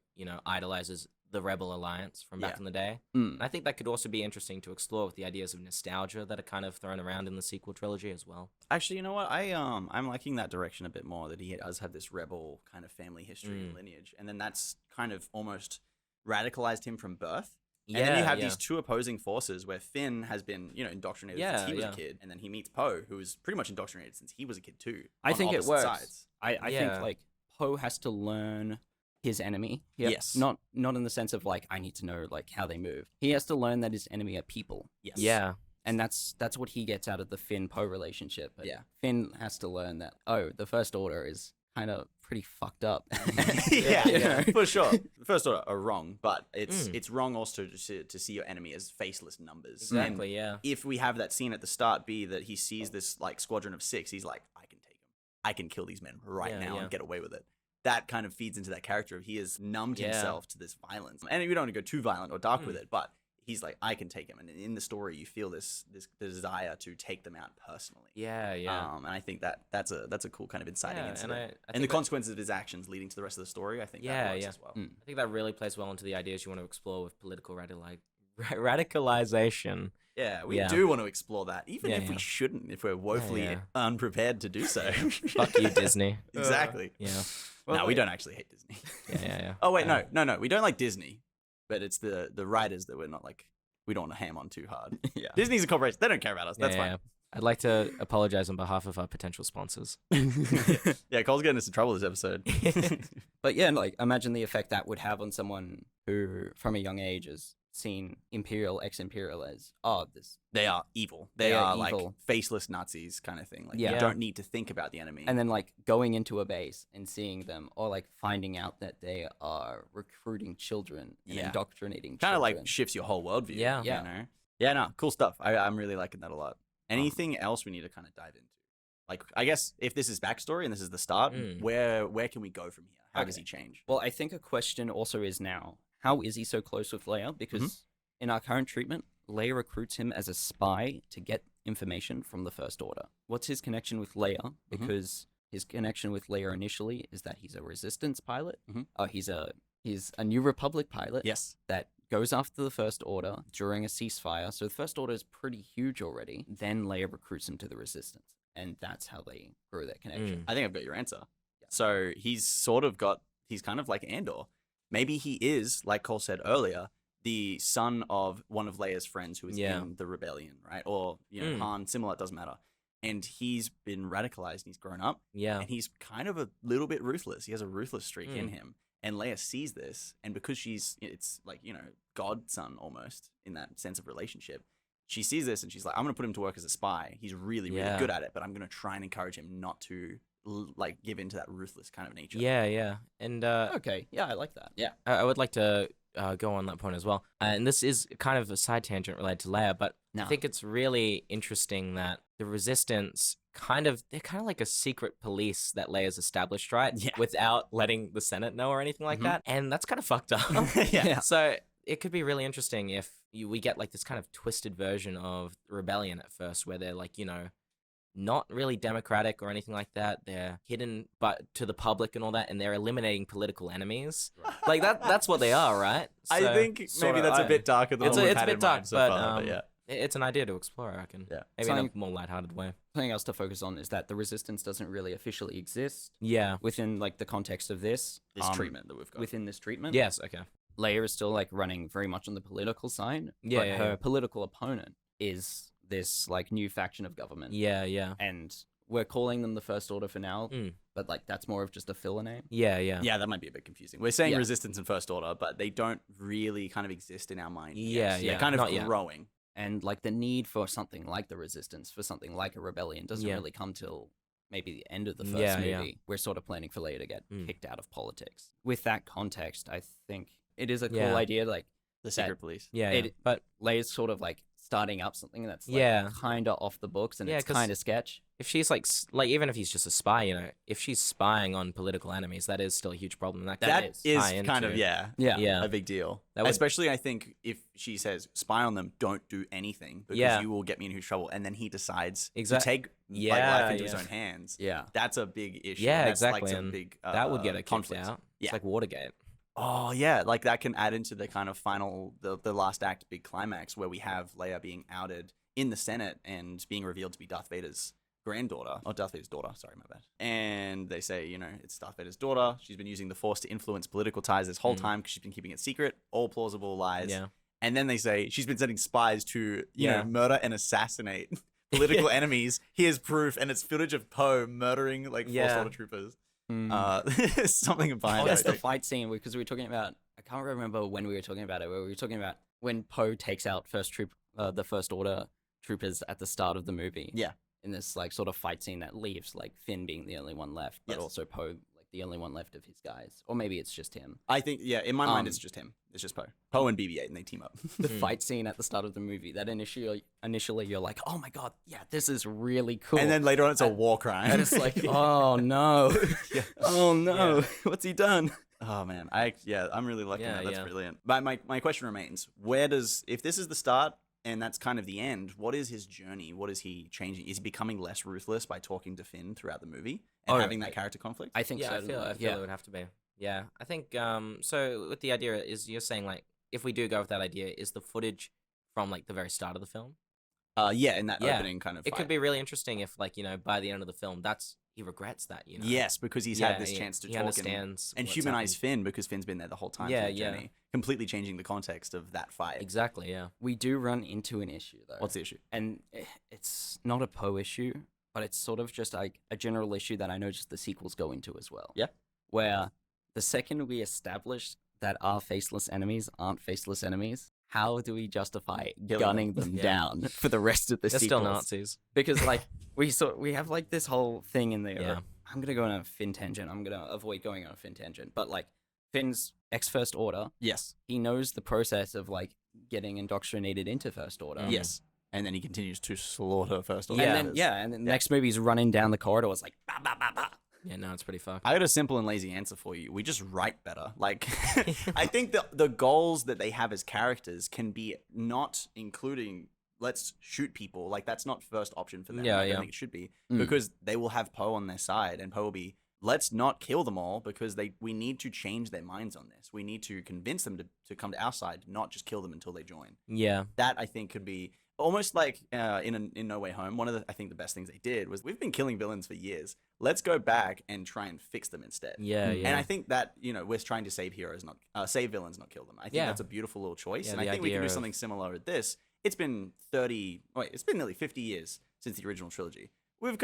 Speaker 2: idolizes the Rebel Alliance from back
Speaker 1: Yeah.
Speaker 2: in the day.
Speaker 3: Mm.
Speaker 2: And I think that could also be interesting to explore with the ideas of nostalgia that are kind of thrown around in the sequel trilogy as well.
Speaker 1: Actually, you know what? I'm liking that direction a bit more. That he does have this rebel kind of family history and lineage, and then that's kind of almost radicalized him from birth. And then you have these two opposing forces where Finn has been, indoctrinated since he was a kid, and then he meets Poe, who was pretty much indoctrinated since he was a kid too.
Speaker 3: I think it works.
Speaker 1: Sides.
Speaker 3: I think like Poe has to learn his enemy.
Speaker 1: Yes.
Speaker 3: Not in the sense of like I need to know like how they move. He has to learn that his enemy are people.
Speaker 1: Yes.
Speaker 2: Yeah.
Speaker 3: And that's what he gets out of the Finn Poe relationship. But
Speaker 1: Yeah.
Speaker 3: Finn has to learn that the First Order is kind of pretty fucked up.
Speaker 1: yeah, for sure. The First Order are wrong, but it's wrong also to see your enemy as faceless numbers.
Speaker 2: Exactly,
Speaker 1: And if we have that scene at the start be that he sees this like squadron of 6, he's like, I can take them. I can kill these men right now and get away with it. That kind of feeds into that character of he has numbed himself to this violence. And we don't want to go too violent or dark with it, but he's like, I can take him. And in the story, you feel this desire to take them out personally.
Speaker 2: Yeah.
Speaker 1: And I think that's a cool kind of inciting incident.
Speaker 2: I
Speaker 1: And the consequences of his actions leading to the rest of the story, I think that works as well.
Speaker 2: I think that really plays well into the ideas you want to explore with political radicalization.
Speaker 1: Yeah, we do want to explore that, even if we shouldn't, if we're woefully
Speaker 2: yeah.
Speaker 1: unprepared to do so.
Speaker 2: Fuck you, Disney.
Speaker 1: Exactly.
Speaker 2: Yeah.
Speaker 1: No, we don't actually hate Disney.
Speaker 2: Yeah.
Speaker 1: Oh, wait, no. We don't like Disney, but it's the writers that we're not like, we don't want to ham on too hard.
Speaker 3: Yeah.
Speaker 1: Disney's a corporation. They don't care about us. That's fine.
Speaker 2: I'd like to apologize on behalf of our potential sponsors.
Speaker 1: Yeah, Cole's getting us in trouble this episode.
Speaker 3: But yeah, like imagine the effect that would have on someone who, from a young age, has seen Imperial, ex-Imperial as
Speaker 1: They are evil. They are like faceless Nazis kind of thing. Like you don't need to think about the enemy.
Speaker 3: And then like going into a base and seeing them, or like finding out that they are recruiting children and indoctrinating
Speaker 1: kind of
Speaker 3: children.
Speaker 1: like shifts your whole worldview.
Speaker 2: Yeah.
Speaker 1: You know? Yeah, no, cool stuff. I'm really liking that a lot. Anything else we need to kind of dive into? Like, I guess if this is backstory and this is the start, where can we go from here? How does he change?
Speaker 3: Well, I think a question also is now, how is he so close with Leia? Because in our current treatment, Leia recruits him as a spy to get information from the First Order. What's his connection with Leia? Because his connection with Leia initially is that he's a Resistance pilot. He's a New Republic pilot.
Speaker 1: Yes.
Speaker 3: That goes after the First Order during a ceasefire. So the First Order is pretty huge already. Then Leia recruits him to the Resistance. And that's how they grow their connection.
Speaker 1: I think I've got your answer. So he's kind of like Andor. Maybe he is, like Cole said earlier, the son of one of Leia's friends who is in the rebellion, right? Or, Han, similar, it doesn't matter. And he's been radicalized and he's grown up.
Speaker 2: Yeah.
Speaker 1: And he's kind of a little bit ruthless. He has a ruthless streak in him. And Leia sees this, and because it's like, godson almost in that sense of relationship, she sees this and she's like, I'm going to put him to work as a spy. He's really, really good at it, but I'm going to try and encourage him not to like give into that ruthless kind of nature.
Speaker 2: Yeah. And
Speaker 3: Okay, yeah, I like that.
Speaker 1: Yeah.
Speaker 2: I would like to go on that point as well. And this is kind of a side tangent related to Leia, but I think it's really interesting that the Resistance they're kind of like a secret police that Leia's established, right?
Speaker 1: Yeah.
Speaker 2: Without letting the Senate know or anything like that. And that's kind of fucked up.
Speaker 1: Yeah.
Speaker 2: So it could be really interesting if we get like this kind of twisted version of rebellion at first, where they're like, not really democratic or anything like that. They're hidden but to the public and all that, and they're eliminating political enemies. Like that's what they are, right?
Speaker 1: I
Speaker 2: So,
Speaker 1: think maybe that's a bit darker than
Speaker 2: it's
Speaker 1: what we've
Speaker 2: a
Speaker 1: had
Speaker 2: bit
Speaker 1: in
Speaker 2: dark,
Speaker 1: mind so
Speaker 2: but
Speaker 1: far, yeah.
Speaker 2: it's an idea to explore, I reckon.
Speaker 1: Yeah.
Speaker 2: Maybe in a more lighthearted way.
Speaker 3: Something else to focus on is that the Resistance doesn't really officially exist
Speaker 2: Yeah.
Speaker 3: within like the context of this
Speaker 1: Treatment that we've got.
Speaker 3: Within this treatment.
Speaker 2: Yes. Okay.
Speaker 3: Leia is still like running very much on the political side.
Speaker 2: Yeah,
Speaker 3: but
Speaker 2: yeah,
Speaker 3: her
Speaker 2: yeah.
Speaker 3: political opponent is this like new faction of government.
Speaker 2: Yeah.
Speaker 3: And we're calling them the First Order for now, but like that's more of just a filler name.
Speaker 2: Yeah.
Speaker 1: Yeah, that might be a bit confusing. We're saying
Speaker 3: Yeah.
Speaker 1: Resistance and First Order, but they don't really kind of exist in our mind.
Speaker 2: Yeah,
Speaker 1: yet.
Speaker 2: yeah,
Speaker 1: They're kind of
Speaker 2: not yet.
Speaker 1: growing.
Speaker 3: And like the need for something like the Resistance, for something like a rebellion, doesn't really come till maybe the end of the first movie.
Speaker 2: Yeah.
Speaker 3: We're sort of planning for Leia to get kicked out of politics. With that context, I think it is a cool
Speaker 2: Yeah.
Speaker 3: idea. Like
Speaker 1: The secret police.
Speaker 2: Yeah. But
Speaker 3: Leia's sort of like starting up something that's like
Speaker 2: Yeah.
Speaker 3: kind of off the books, and
Speaker 2: Yeah,
Speaker 3: it's
Speaker 2: 'cause-
Speaker 3: kind of sketch.
Speaker 2: if she's like even if he's just a spy, if she's spying on political enemies, that is still a huge problem. That
Speaker 1: That
Speaker 2: could
Speaker 1: is
Speaker 2: tie
Speaker 1: kind of,
Speaker 2: into-
Speaker 3: Yeah.
Speaker 1: a big deal.
Speaker 2: That would-
Speaker 1: Especially, I think, if she says, spy on them, don't do anything, because you will get me in huge trouble. And then he decides to take life into his own hands.
Speaker 3: Yeah.
Speaker 1: That's a big issue.
Speaker 2: Yeah,
Speaker 1: That's
Speaker 2: exactly.
Speaker 1: Like some
Speaker 2: and
Speaker 1: big
Speaker 2: that would get her kicked
Speaker 1: conflict.
Speaker 2: out.
Speaker 1: Yeah.
Speaker 2: It's like Watergate.
Speaker 1: Oh yeah, like that can add into the kind of final, the last act big climax where we have Leia being outed in the Senate and being revealed to be Darth Vader's granddaughter, or Darth Vader's daughter, sorry, my bad. And they say, you know, it's Darth Vader's daughter. She's been using the Force to influence political ties this whole time because she's been keeping it secret. All plausible lies.
Speaker 2: Yeah.
Speaker 1: And then they say she's been sending spies to, you know,
Speaker 2: Yeah.
Speaker 1: murder and assassinate political enemies. Here's proof, and it's footage of Poe murdering like Force Stormtroopers. There's something behind
Speaker 3: That's
Speaker 1: it.
Speaker 3: the fight scene because we were talking about. I can't remember when we were talking about it. Where we were talking about when Poe takes out the First Order troopers at the start of the movie.
Speaker 1: Yeah.
Speaker 3: In this like sort of fight scene that leaves like Finn being the only one left, but
Speaker 1: Yes.
Speaker 3: also Poe like the only one left of his guys, or maybe it's just him.
Speaker 1: I think, yeah, in my mind, it's just him. It's just Poe. Poe and BB-8, and they team up.
Speaker 3: The fight scene at the start of the movie that initially you're like, oh my god, yeah, this is really cool.
Speaker 1: And then later on, it's a war crime.
Speaker 3: and it's like, oh no,
Speaker 1: Yeah.
Speaker 3: oh no, what's he done?
Speaker 1: Oh man, I'm really liking
Speaker 2: Yeah,
Speaker 1: that. That's
Speaker 2: yeah.
Speaker 1: brilliant. But my question remains: if this is the start and that's kind of the end, what is his journey? What is he changing? Is he becoming less ruthless by talking to Finn throughout the movie and having that character conflict?
Speaker 3: I think
Speaker 2: Yeah,
Speaker 3: certainly.
Speaker 2: I feel it would have to be. Yeah, I think so with the idea is you're saying like if we do go with that idea, is the footage from like the very start of the film?
Speaker 1: Yeah, in that
Speaker 2: Yeah.
Speaker 1: opening kind of
Speaker 2: It
Speaker 1: fight.
Speaker 2: could be really interesting if like, you know, by the end of the film he regrets that, you know.
Speaker 1: Yes, because he's had this chance to
Speaker 2: he
Speaker 1: talk
Speaker 2: understands
Speaker 1: and
Speaker 2: what's
Speaker 1: humanize
Speaker 2: happened.
Speaker 1: Finn because Finn's been there the whole time.
Speaker 2: Yeah,
Speaker 1: through the
Speaker 2: yeah.
Speaker 1: journey, completely changing the context of that fight.
Speaker 2: Exactly, yeah.
Speaker 3: We do run into an issue though.
Speaker 1: What's the issue?
Speaker 3: And it's not a Poe issue, but it's sort of just like a general issue that I noticed the sequels go into as well.
Speaker 1: Yeah.
Speaker 3: Where the second we establish that our faceless enemies aren't faceless enemies, how do we justify
Speaker 1: Killing
Speaker 3: gunning
Speaker 1: them.
Speaker 3: them
Speaker 2: Yeah.
Speaker 3: down for the rest of the
Speaker 2: They're
Speaker 3: sequels?
Speaker 2: still Nazis.
Speaker 3: Because like we have like this whole thing in there.
Speaker 2: Yeah.
Speaker 3: I'm gonna go on a Finn tangent. I'm gonna avoid going on a Finn tangent. But like Finn's ex-First Order,
Speaker 1: Yes.
Speaker 3: he knows the process of like getting indoctrinated into First Order.
Speaker 1: Yes. And then he continues to slaughter First Order.
Speaker 3: And
Speaker 2: Yeah.
Speaker 3: then and then the next movie he's running down the corridor. It's like bah, bah, bah, bah.
Speaker 2: Yeah, no, it's pretty fucked.
Speaker 1: I got a simple and lazy answer for you. We just write better. Like, I think the goals that they have as characters can be not including let's shoot people. Like, that's not first option for them.
Speaker 2: Yeah,
Speaker 1: I don't
Speaker 2: yeah.
Speaker 1: think it should be
Speaker 3: Mm.
Speaker 1: because they will have Poe on their side, and Poe will be let's not kill them all because we need to change their minds on this. We need to convince them to come to our side, not just kill them until they join.
Speaker 2: Yeah.
Speaker 1: That I think could be almost like in No Way Home. One of I think the best things they did was we've been killing villains for years. Let's go back and try and fix them instead.
Speaker 2: Yeah, yeah.
Speaker 1: And I think that, you know, we're trying to save heroes, not save villains, not kill them. I think
Speaker 2: Yeah.
Speaker 1: that's a beautiful little choice.
Speaker 2: Yeah,
Speaker 1: and I
Speaker 2: the
Speaker 1: think we can
Speaker 2: idea
Speaker 1: do
Speaker 2: of-
Speaker 1: something similar with this. It's been nearly 50 years since the original trilogy. We've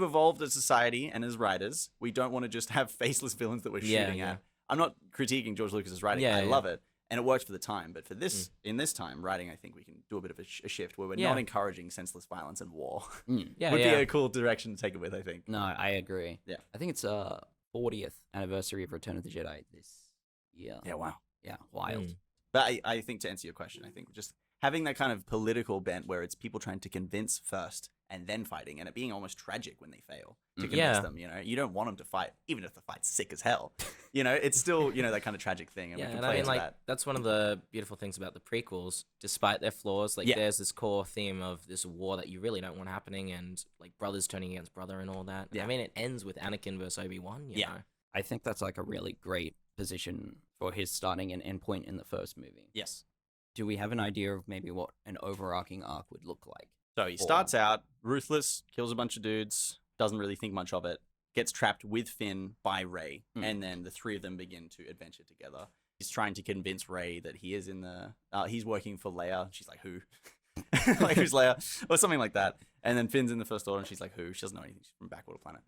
Speaker 1: evolved as society and as writers. We don't want to just have faceless villains that we're
Speaker 2: Yeah,
Speaker 1: shooting
Speaker 2: yeah.
Speaker 1: at. I'm not critiquing George Lucas's writing.
Speaker 2: Yeah,
Speaker 1: I
Speaker 2: yeah.
Speaker 1: love it. And it worked for the time. But for this, in this time, writing, I think we can do a bit of a shift where we're
Speaker 2: Yeah.
Speaker 1: not encouraging senseless violence and war.
Speaker 2: Yeah,
Speaker 1: Would
Speaker 2: yeah.
Speaker 1: be a cool direction to take it with, I think.
Speaker 3: No, I agree.
Speaker 1: Yeah.
Speaker 3: I think it's 40th anniversary of Return of the Jedi this year.
Speaker 1: Yeah, wow.
Speaker 3: Yeah, wild.
Speaker 2: Mm.
Speaker 1: But I think to answer your question, I think just having that kind of political bent where it's people trying to convince first and then fighting, and it being almost tragic when they fail to convince
Speaker 2: Yeah.
Speaker 1: them. You know, you don't want them to fight, even if the fight's sick as hell. You know, it's still, you know, that kind of tragic thing, and
Speaker 2: Yeah,
Speaker 1: we can
Speaker 2: and
Speaker 1: play
Speaker 2: I mean,
Speaker 1: into
Speaker 2: like,
Speaker 1: that.
Speaker 2: that's one of the beautiful things about the prequels. Despite their flaws, like,
Speaker 1: Yeah.
Speaker 2: there's this core theme of this war that you really don't want happening, and like brothers turning against brother and all that.
Speaker 1: Yeah.
Speaker 2: I mean, it ends with Anakin versus Obi-Wan. You know?
Speaker 3: I think that's like a really great position for his starting and end point in the first movie.
Speaker 1: Yes.
Speaker 3: Do we have an idea of maybe what an overarching arc would look like?
Speaker 1: So he starts out ruthless, kills a bunch of dudes, doesn't really think much of it, gets trapped with Finn by Rey, and then the three of them begin to adventure together. He's trying to convince Rey that he is in the he's working for Leia. She's like, who? Like, who's Leia? Or something like that. And then Finn's in the First Order, and she's like, who? She doesn't know anything. She's from Backwater Planet.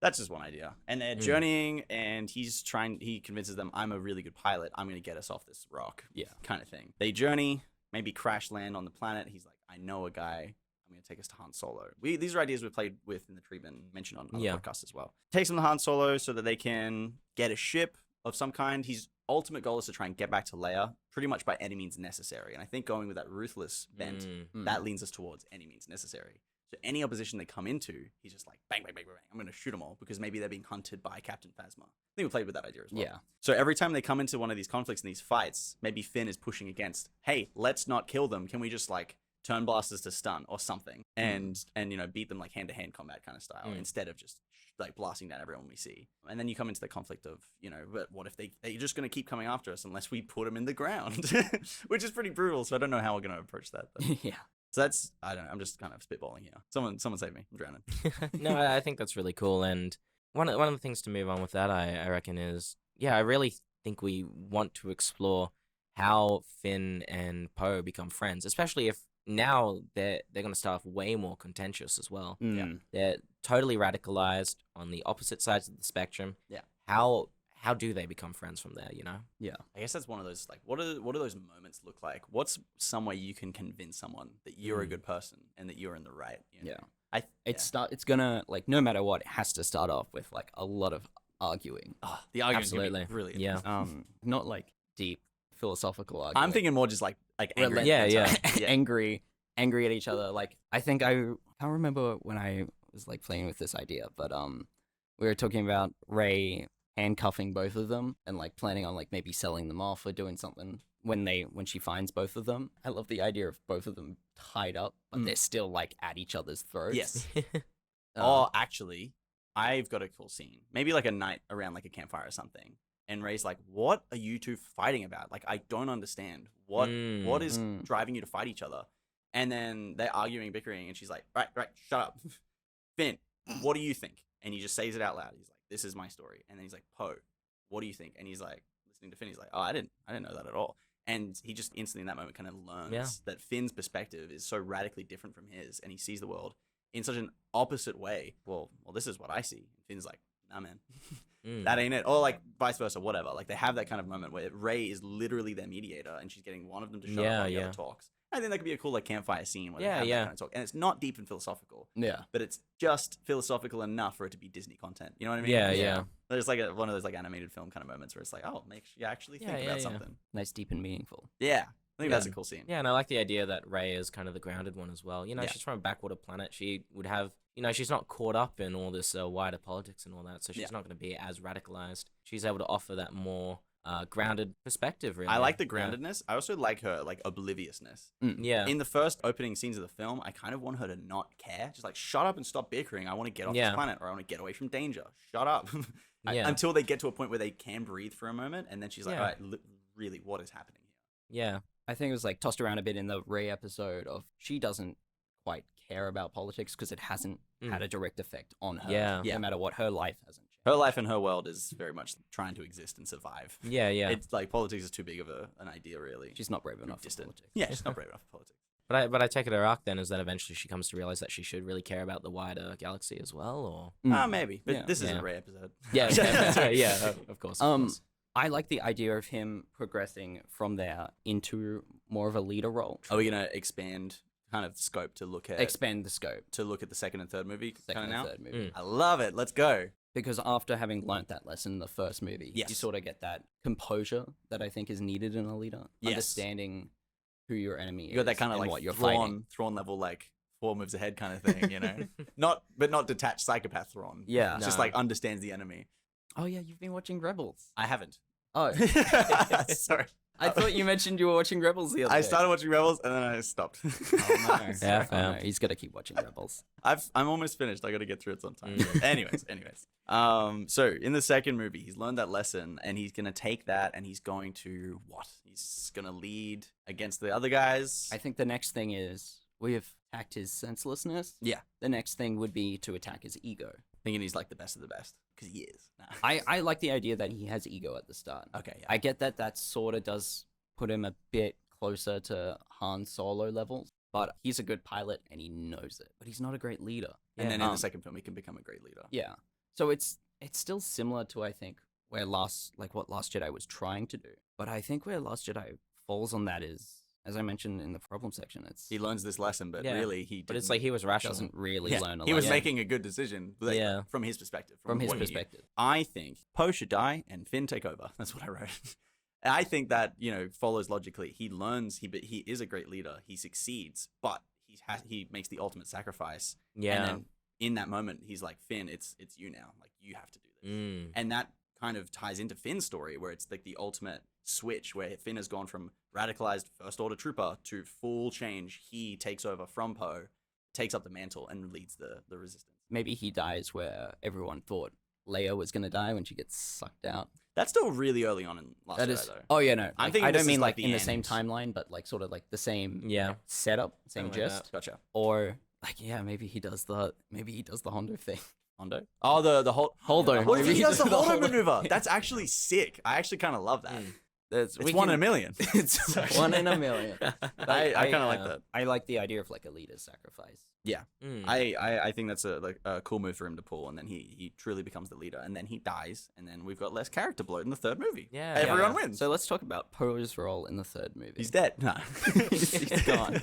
Speaker 1: That's just one idea. And they're journeying, and he convinces them, I'm a really good pilot. I'm going to get us off this rock.
Speaker 3: Yeah.
Speaker 1: Kind of thing. They journey, maybe crash land on the planet. He's like, I know a guy. I'm going to take us to Han Solo. These are ideas we've played with in the treatment, mentioned on other
Speaker 2: Yeah.
Speaker 1: podcasts as well. Takes them to Han Solo so that they can get a ship of some kind. His ultimate goal is to try and get back to Leia, pretty much by any means necessary. And I think going with that ruthless bent, that leans us towards any means necessary. So any opposition they come into, he's just like, bang, bang, bang, bang, bang. I'm going to shoot them all because maybe they're being hunted by Captain Phasma. I think we played with that idea as well.
Speaker 3: Yeah.
Speaker 1: So every time they come into one of these conflicts and these fights, maybe Finn is pushing against, hey, let's not kill them. Can we just like turn blasters to stun or something and you know, beat them like hand-to-hand combat kind of style instead of just like blasting down everyone we see. And then you come into the conflict of, but what if they're just going to keep coming after us unless we put them in the ground, which is pretty brutal. So I don't know how we're going to approach that.
Speaker 3: Yeah.
Speaker 1: So that's, I don't know, I'm just kind of spitballing here. Someone save me. I'm drowning.
Speaker 2: No, I think that's really cool. And one of the things to move on with that, I reckon, is, I really think we want to explore how Finn and Poe become friends, especially if now they're going to start off way more contentious as well.
Speaker 3: Yeah.
Speaker 2: They're totally radicalized on the opposite sides of the spectrum.
Speaker 1: Yeah.
Speaker 2: How do they become friends from there,
Speaker 3: Yeah.
Speaker 1: I guess that's one of those, like, what do those moments look like? What's some way you can convince someone that you're a good person and that you're in the right?
Speaker 3: Yeah. It's gonna, like, no matter what, it has to start off with, like, a lot of arguing.
Speaker 1: Oh, the argument's gonna be
Speaker 2: Absolutely.
Speaker 1: really
Speaker 2: Yeah.
Speaker 3: Not like deep philosophical arguing.
Speaker 1: I'm thinking more just like angry.
Speaker 2: Yeah.
Speaker 3: angry at each other. Like, I think I can't remember when I was like playing with this idea, but we were talking about Ray handcuffing both of them and like planning on like maybe selling them off or doing something when she finds both of them. I love the idea of both of them tied up, but they're still like at each other's throats.
Speaker 1: Yes. Or actually, I've got a cool scene. Maybe like a night around like a campfire or something. And Ray's like, "What are you two fighting about? Like, I don't understand. What is driving you to fight each other?" And then they're arguing, bickering, and she's like, right, shut up. Finn, what do you think? And he just says it out loud. He's like, "This is my story." And then he's like, "Poe, what do you think?" And he's like, listening to Finn, he's like, "Oh, I didn't know that at all." And he just instantly in that moment kind of learns that Finn's perspective is so radically different from his, and he sees the world in such an opposite way. Well, this is what I see. And Finn's like, "Nah, man." That ain't it. Or like vice versa, whatever. Like they have that kind of moment where Ray is literally their mediator and she's getting one of them to shut up while the other talks. I think that could be a cool like campfire scene where they have that kind of talk. And it's not deep and philosophical. Yeah. But it's just philosophical enough for it to be Disney content. You know what I mean?
Speaker 2: Yeah.
Speaker 1: There's like one of those like animated film kind of moments where it's like, oh, make sure you actually think about something.
Speaker 3: Nice, deep, and meaningful.
Speaker 1: Yeah. I think that's a cool scene.
Speaker 2: Yeah, and I like the idea that Ray is kind of the grounded one as well. She's from a backwater planet. She would have, she's not caught up in all this wider politics and all that, so she's not going to be as radicalized. She's able to offer that more grounded perspective, really.
Speaker 1: I like the groundedness. I also like her, like, obliviousness.
Speaker 2: Yeah.
Speaker 1: In the first opening scenes of the film, I kind of want her to not care. Just like, shut up and stop bickering. I want to get off this planet, or I want to get away from danger. Shut up. Until they get to a point where they can breathe for a moment, and then she's like, all right, really, what is happening here?
Speaker 2: Yeah.
Speaker 3: I think it was like tossed around a bit in the Ray episode of she doesn't quite care about politics because it hasn't had a direct effect on her.
Speaker 2: Yeah.
Speaker 3: No matter what, her life hasn't changed.
Speaker 1: Her life and her world is very much trying to exist and survive.
Speaker 2: Yeah.
Speaker 1: It's like politics is too big of an idea, really.
Speaker 3: She's not brave enough for politics.
Speaker 1: Yeah, she's not brave enough for politics.
Speaker 2: But I take it her arc then is that eventually she comes to realize that she should really care about the wider galaxy as well, or
Speaker 1: maybe. But this is a Ray episode.
Speaker 2: Yeah, of course.
Speaker 3: I like the idea of him progressing from there into more of a leader role.
Speaker 1: Are we gonna expand kind of scope to look at
Speaker 3: expand the scope
Speaker 1: to look at the second and third movie?
Speaker 3: Third movie.
Speaker 1: I love it. Let's go.
Speaker 3: Because after having learnt that lesson in the first movie, you sort of get that composure that I think is needed in a leader. Understanding who your enemy is. You got that kind of like
Speaker 1: what
Speaker 3: you're
Speaker 1: Thrawn level, like 4 moves ahead kind of thing, not detached psychopath Thrawn.
Speaker 3: Yeah.
Speaker 1: Just like understands the enemy.
Speaker 3: Oh yeah, you've been watching Rebels.
Speaker 1: I haven't.
Speaker 3: Oh,
Speaker 1: sorry.
Speaker 3: I thought you mentioned you were watching Rebels the other day.
Speaker 1: I started watching Rebels and then I stopped.
Speaker 3: Oh no.
Speaker 2: Yeah,
Speaker 3: no. He's got to keep watching Rebels.
Speaker 1: I'm almost finished. I got to get through it sometime. Anyways. So in the second movie, he's learned that lesson and he's going to take that and he's going to what? He's going to lead against the other guys.
Speaker 3: I think the next thing is we have attacked his senselessness.
Speaker 1: Yeah.
Speaker 3: The next thing would be to attack his ego.
Speaker 1: Thinking he's like the best of the best. Because he is. Nah.
Speaker 3: I like the idea that he has ego at the start.
Speaker 1: Okay. Yeah.
Speaker 3: I get that sort of does put him a bit closer to Han Solo levels, but he's a good pilot and he knows it. But he's not a great leader.
Speaker 1: And then in the second film, he can become a great leader.
Speaker 3: Yeah. So it's still similar to, I think, what Last Jedi was trying to do. But I think where Last Jedi falls on that is, as I mentioned in the problem section,
Speaker 1: he learns this lesson, but really he didn't.
Speaker 2: But it's like he was rational.
Speaker 3: Doesn't really learn a lesson.
Speaker 1: He was making a good decision from his perspective.
Speaker 3: From his perspective.
Speaker 1: I think Poe should die and Finn take over. That's what I wrote. And I think that, follows logically. He learns, he is a great leader. He succeeds, but he makes the ultimate sacrifice.
Speaker 2: Yeah.
Speaker 1: And then in that moment, he's like, Finn, it's you now. Like, you have to do this. And that kind of ties into Finn's story, where it's like the ultimate switch, where Finn has gone from radicalized First Order trooper to full change. He takes over from Poe, takes up the mantle, and leads the resistance.
Speaker 3: maybe he dies where everyone thought Leia was gonna die when she gets sucked out.
Speaker 1: That's still really early on in Last Jedi, though.
Speaker 3: Oh yeah, no.
Speaker 1: I'm
Speaker 3: Like,
Speaker 1: thinking
Speaker 3: I
Speaker 1: this
Speaker 3: don't mean
Speaker 1: is,
Speaker 3: like
Speaker 1: like,
Speaker 3: in
Speaker 1: the
Speaker 3: the same
Speaker 1: end.
Speaker 3: timeline, but like sort of like the same
Speaker 2: Yeah.
Speaker 3: setup, same
Speaker 2: Something like
Speaker 3: gist.
Speaker 1: Gotcha.
Speaker 3: Or like maybe he does the Hondo thing.
Speaker 1: Hondo? Oh, the whole
Speaker 3: Holdo.
Speaker 1: What if
Speaker 3: Maybe
Speaker 1: he does the
Speaker 3: the
Speaker 1: Holdo
Speaker 3: Holdo.
Speaker 1: maneuver? That's actually sick. I actually kind of love that.
Speaker 3: It's
Speaker 1: It's one in a million.
Speaker 3: It's one in a million.
Speaker 1: I kind of like that.
Speaker 3: I like the idea of like a leader's sacrifice.
Speaker 2: Mm.
Speaker 1: I think that's a cool move for him to pull, and then he truly becomes the leader, and then he dies, and then we've got less character bloat in the third movie.
Speaker 2: Yeah.
Speaker 1: Everyone
Speaker 2: Yeah.
Speaker 1: wins.
Speaker 3: So let's talk about Poe's role in the third movie.
Speaker 1: He's dead. No, he's gone.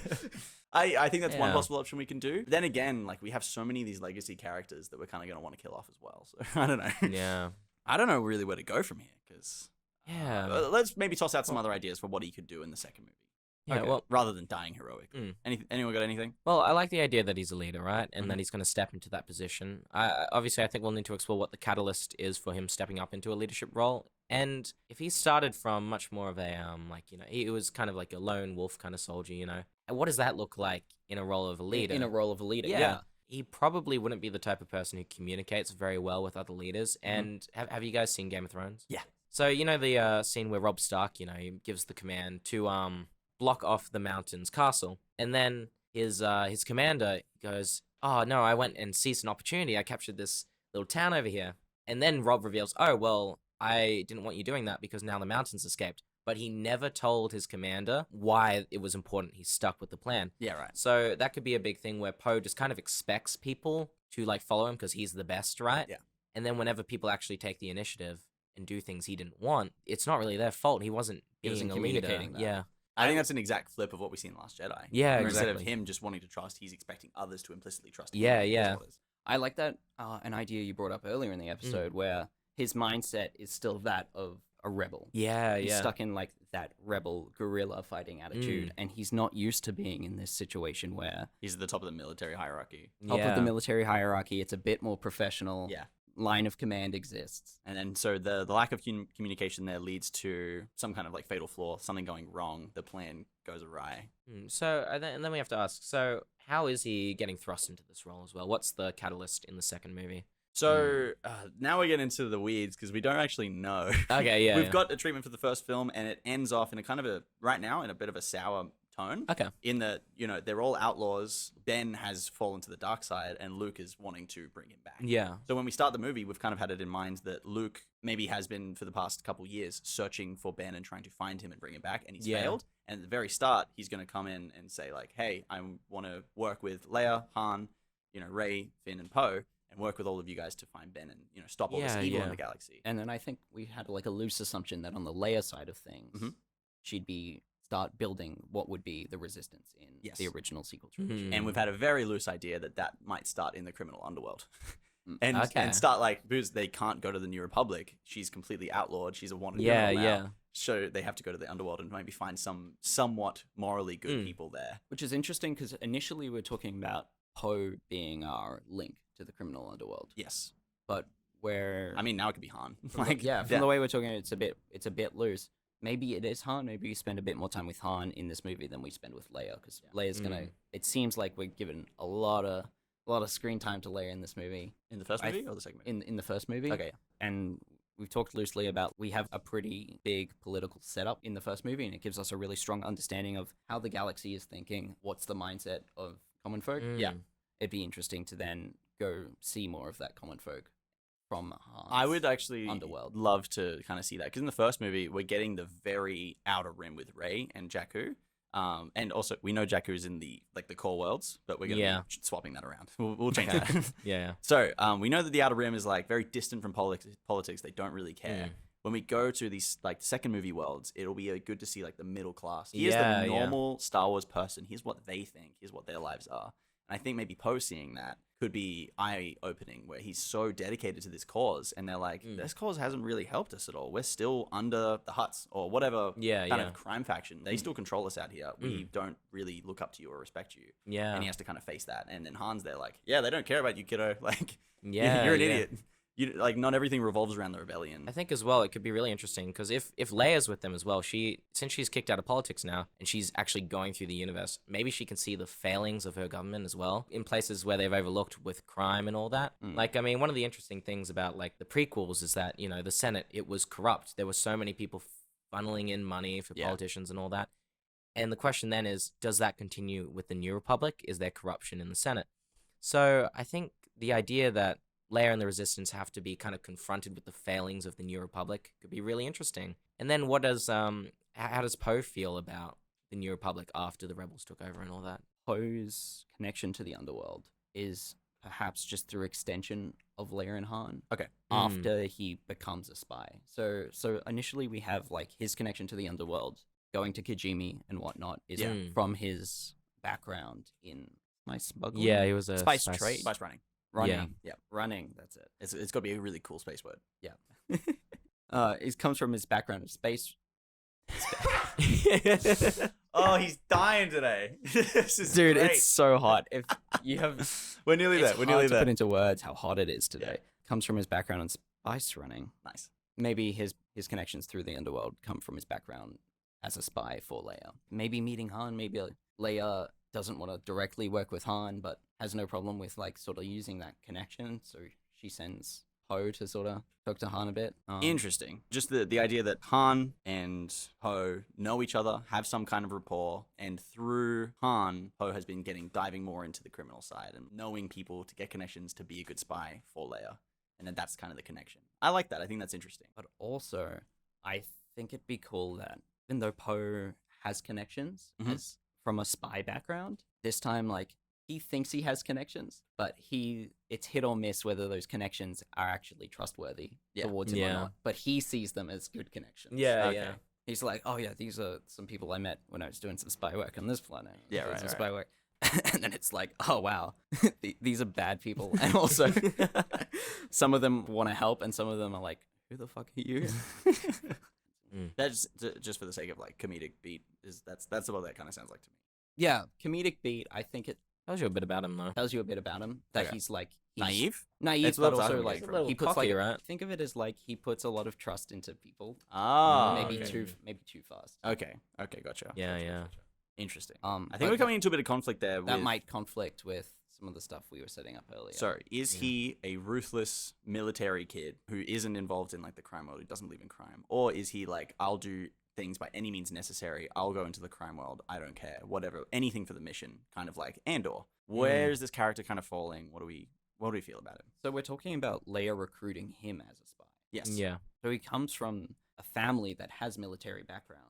Speaker 1: I think that's one
Speaker 2: Yeah.
Speaker 1: possible option we can do. Then again, like we have so many of these legacy characters that we're kind of going to want to kill off as well. So I don't know.
Speaker 2: Yeah.
Speaker 1: I don't know really where to go from here because
Speaker 2: Yeah.
Speaker 1: let's maybe toss out some other ideas for what he could do in the second movie.
Speaker 2: Yeah.
Speaker 3: Okay.
Speaker 2: Well,
Speaker 1: Rather than dying heroic.
Speaker 2: Mm.
Speaker 1: Anyone got anything?
Speaker 2: Well, I like the idea that he's a leader, right? And
Speaker 1: Mhm.
Speaker 2: that he's going to step into that position. Obviously, I think we'll need to explore what the catalyst is for him stepping up into a leadership role. And if he started from much more of a, he was kind of like a lone wolf kind of soldier, and what does that look like in a role of a leader?
Speaker 3: In a role of a leader.
Speaker 2: Yeah.
Speaker 3: Yeah.
Speaker 2: He probably wouldn't be the type of person who communicates very well with other leaders. And have you guys seen Game of Thrones?
Speaker 1: Yeah.
Speaker 2: So, the scene where Robb Stark, he gives the command to block off the Mountain's castle. And then his commander goes, "Oh, no, I went and seized an opportunity. I captured this little town over here." And then Robb reveals, "Oh, well, I didn't want you doing that because now the Mountain's escaped." But he never told his commander why it was important. He stuck with the plan.
Speaker 1: Yeah, right.
Speaker 2: So that could be a big thing where Poe just kind of expects people to follow him because he's the best, right?
Speaker 1: Yeah.
Speaker 2: And then whenever people actually take the initiative and do things he didn't want, it's not really their fault. He wasn't
Speaker 3: He wasn't
Speaker 2: being a leader.
Speaker 3: communicating that.
Speaker 2: Yeah.
Speaker 1: I think that's an exact flip of what we see in Last Jedi.
Speaker 2: Yeah,
Speaker 1: Where instead of
Speaker 2: exactly.
Speaker 1: him just wanting to trust, he's expecting others to implicitly trust him.
Speaker 2: Yeah,
Speaker 1: with his
Speaker 2: yeah.
Speaker 1: orders.
Speaker 3: I like that an idea you brought up earlier in the episode where his mindset is still that of a rebel.
Speaker 2: Yeah,
Speaker 3: He's
Speaker 2: yeah.
Speaker 3: stuck in like that rebel guerrilla fighting attitude, and he's not used to being in this situation where
Speaker 1: He's at the top of the military hierarchy.
Speaker 3: top of the military hierarchy, it's a bit more professional.
Speaker 1: Yeah.
Speaker 3: Line of command exists.
Speaker 1: And then so the lack of communication there leads to some kind of fatal flaw, something going wrong. The plan goes awry.
Speaker 2: So, and then we have to ask, so how is he getting thrust into this role as well? What's the catalyst in the second movie?
Speaker 1: So now we get into the weeds because we don't actually know.
Speaker 2: Okay, yeah.
Speaker 1: We've got a treatment for the first film, and it ends off in a kind of right now in a bit of a sour tone.
Speaker 2: Okay.
Speaker 1: In that, they're all outlaws. Ben has fallen to the dark side, and Luke is wanting to bring him back.
Speaker 2: Yeah.
Speaker 1: So when we start the movie, we've kind of had it in mind that Luke maybe has been for the past couple years searching for Ben and trying to find him and bring him back, and he's failed. And at the very start, he's going to come in and say "Hey, I want to work with Leia, Han, Rey, Finn, and Poe, and work with all of you guys to find Ben and stop all this evil in the galaxy."
Speaker 3: And then I think we had a loose assumption that on the Leia side of things, she'd start building what would be the resistance in the original sequel trilogy.
Speaker 1: And we've had a very loose idea that might start in the criminal underworld.
Speaker 3: Mm.
Speaker 1: And start because they can't go to the New Republic. She's completely outlawed. She's a wanted
Speaker 2: Yeah,
Speaker 1: criminal now.
Speaker 2: yeah.
Speaker 1: So they have to go to the underworld and maybe find some somewhat morally good people there.
Speaker 3: Which is interesting because initially we're talking about Poe being our link to the criminal underworld.
Speaker 1: Yes.
Speaker 3: But where
Speaker 1: I mean, now it could be Han.
Speaker 3: from the way we're talking, it's a bit loose. Maybe it is Han. Maybe we spend a bit more time with Han in this movie than we spend with Leia, because Leia's gonna. It seems like we're given a lot of screen time to Leia in this movie.
Speaker 1: In the first movie or the second movie?
Speaker 3: In the first movie.
Speaker 1: Okay.
Speaker 3: And we've talked loosely about we have a pretty big political setup in the first movie, and it gives us a really strong understanding of how the galaxy is thinking. What's the mindset of common folk?
Speaker 1: Yeah.
Speaker 3: It'd be interesting to then go see more of that common folk from Han's
Speaker 1: I would actually
Speaker 3: underworld.
Speaker 1: love to kind of see that, because in the first movie we're getting the very outer rim with Rey and Jakku, and also we know Jakku's in the core worlds, but we're gonna be swapping that around. We'll change that.
Speaker 2: Yeah.
Speaker 1: So we know that the outer rim is very distant from politics. They don't really care. When we go to these second movie worlds, it'll be good to see the middle class. Here's the normal Star Wars person. Here's what they think. Here's what their lives are. And I think maybe Poe seeing that could be eye-opening, where he's so dedicated to this cause, and they're like, this cause hasn't really helped us at all. We're still under the Hutts or whatever kind of crime faction. They still control us out here. We don't really look up to you or respect you.
Speaker 2: Yeah.
Speaker 1: And he has to kind of face that. And then Han's there they don't care about you, kiddo. You're an
Speaker 2: Yeah.
Speaker 1: idiot. like not everything revolves around the rebellion.
Speaker 2: I think as well it could be really interesting because if Leia's with them as well, since she's kicked out of politics now and she's actually going through the universe, maybe she can see the failings of her government as well in places where they've overlooked with crime and all that. Like, I mean, one of the interesting things about like the prequels is that, you know, the Senate, it was corrupt. There were so many people funneling in money for politicians and all that. And the question then is, does that continue with the New Republic? Is there corruption in the Senate? So I think the idea that Leia and the Resistance have to be kind of confronted with the failings of the New Republic could be really interesting. And then what does how does Poe feel about the New Republic after the Rebels took over and all that?
Speaker 3: Poe's connection to the underworld is perhaps just through extension of Leia and Han.
Speaker 1: Okay.
Speaker 3: After he becomes a spy. So initially we have like his connection to the underworld, going to Kijimi and whatnot, is from his background in smuggling.
Speaker 2: Yeah, he was a
Speaker 3: spice trade.
Speaker 1: Spice running.
Speaker 3: Running.
Speaker 1: Yeah.
Speaker 3: Running, that's it.
Speaker 1: It's got to be a really cool space word.
Speaker 3: Yeah. It comes from his background of space.
Speaker 1: Oh, he's dying today. This is
Speaker 3: Dude,
Speaker 1: great.
Speaker 3: it's so hot. If you have
Speaker 1: We're nearly there. We're nearly
Speaker 3: to
Speaker 1: there.
Speaker 3: put into words how hot it is today. Comes from his background in spice running.
Speaker 1: Nice.
Speaker 3: Maybe his connections through the underworld come from his background as a spy for Leia. Maybe meeting Han, maybe Leia doesn't want to directly work with Han, but has no problem with like sort of using that connection. So she sends Poe to sort of talk to Han a bit.
Speaker 1: Interesting. Just the idea that Han and Poe know each other, have some kind of rapport, and through Han, Poe has been diving more into the criminal side and knowing people to get connections to be a good spy for Leia. And then that's kind of the connection. I like that. I think that's interesting.
Speaker 3: But also, I think it'd be cool that even though Poe has connections as from a spy background, this time like he thinks he has connections, but it's hit or miss whether those connections are actually trustworthy towards him or not. But he sees them as good connections.
Speaker 2: Yeah.
Speaker 3: He's like, oh yeah, these are some people I met when I was doing some spy work on this planet.
Speaker 1: Yeah,
Speaker 3: Doing
Speaker 1: right,
Speaker 3: some
Speaker 1: right.
Speaker 3: spy work. And then it's like, oh wow, these are bad people, and also some of them want to help, and some of them are like, who the fuck are you?
Speaker 1: That's just for the sake of like comedic beat. That's what that kind of sounds like to me.
Speaker 3: Yeah, comedic beat. I think it
Speaker 2: Tells you a bit about him though.
Speaker 3: tells you a bit about him that
Speaker 1: Okay.
Speaker 3: he's
Speaker 1: Naive.
Speaker 3: naive,
Speaker 1: That's what
Speaker 3: but
Speaker 1: I was
Speaker 3: also
Speaker 1: getting
Speaker 3: like
Speaker 1: from.
Speaker 2: A little
Speaker 3: he puts
Speaker 2: cocky,
Speaker 3: like
Speaker 2: right?
Speaker 3: think of it as like he puts a lot of trust into people.
Speaker 1: Ah,
Speaker 3: maybe
Speaker 1: okay.
Speaker 3: too fast.
Speaker 1: Okay, gotcha.
Speaker 2: Yeah.
Speaker 1: Interesting.
Speaker 3: I
Speaker 1: I think we're coming into a bit of conflict there.
Speaker 3: that
Speaker 1: with,
Speaker 3: might conflict with some of the stuff we were setting up earlier.
Speaker 1: So, is he a ruthless military kid who isn't involved in like the crime world, who doesn't believe in crime, or is he like, I'll do things by any means necessary. I'll go into the crime world. I don't care. Whatever, anything for the mission. Kind of like Andor. Where is this character kind of falling? What do we feel about him?
Speaker 3: So we're talking about Leia recruiting him as a spy.
Speaker 1: Yes.
Speaker 2: Yeah.
Speaker 3: So he comes from a family that has military background.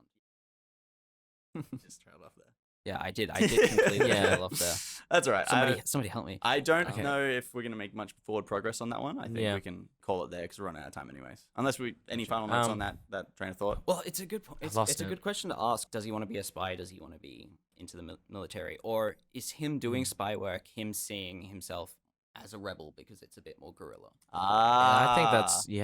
Speaker 1: Just trailed off there.
Speaker 3: Yeah, I did completely trail off there.
Speaker 1: That's all right.
Speaker 3: Somebody help me.
Speaker 1: I don't
Speaker 3: Okay.
Speaker 1: know if we're gonna make much forward progress on that one. I think
Speaker 2: Yeah.
Speaker 1: we can call it there because we're running out of time anyways. Unless any final notes on that train of thought.
Speaker 3: Well, it's a good point. It's
Speaker 2: lost
Speaker 3: a
Speaker 2: it.
Speaker 3: good question to ask. Does he want to be a spy? Does he want to be into the military? Or is him doing spy work him seeing himself as a rebel because it's a bit more guerrilla?
Speaker 2: I think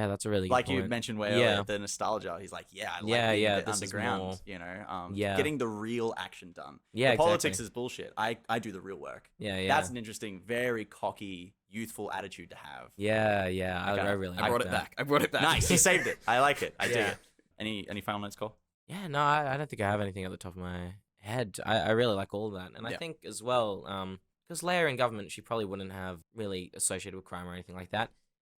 Speaker 2: that's a really good
Speaker 1: like
Speaker 2: point.
Speaker 1: you mentioned where earlier, the nostalgia. He's like, I like being a bit
Speaker 2: this is
Speaker 1: underground.
Speaker 2: more-
Speaker 1: Getting the real action done.
Speaker 2: Yeah,
Speaker 1: the politics
Speaker 2: exactly.
Speaker 1: is bullshit. I do the real work.
Speaker 2: Yeah.
Speaker 1: That's an interesting, very cocky, youthful attitude to have.
Speaker 2: Yeah.
Speaker 1: Okay.
Speaker 2: I really
Speaker 3: I
Speaker 2: like
Speaker 3: brought
Speaker 2: that.
Speaker 3: it back. I brought it back.
Speaker 1: Nice, you saved it. I like it. I dig
Speaker 2: Yeah.
Speaker 1: it. Any final notes, Cole?
Speaker 2: Yeah, no, I don't think I have anything at the top of my head. I really like all of that. And I
Speaker 1: Yeah.
Speaker 2: think as well, because Leia in government, she probably wouldn't have really associated with crime or anything like that.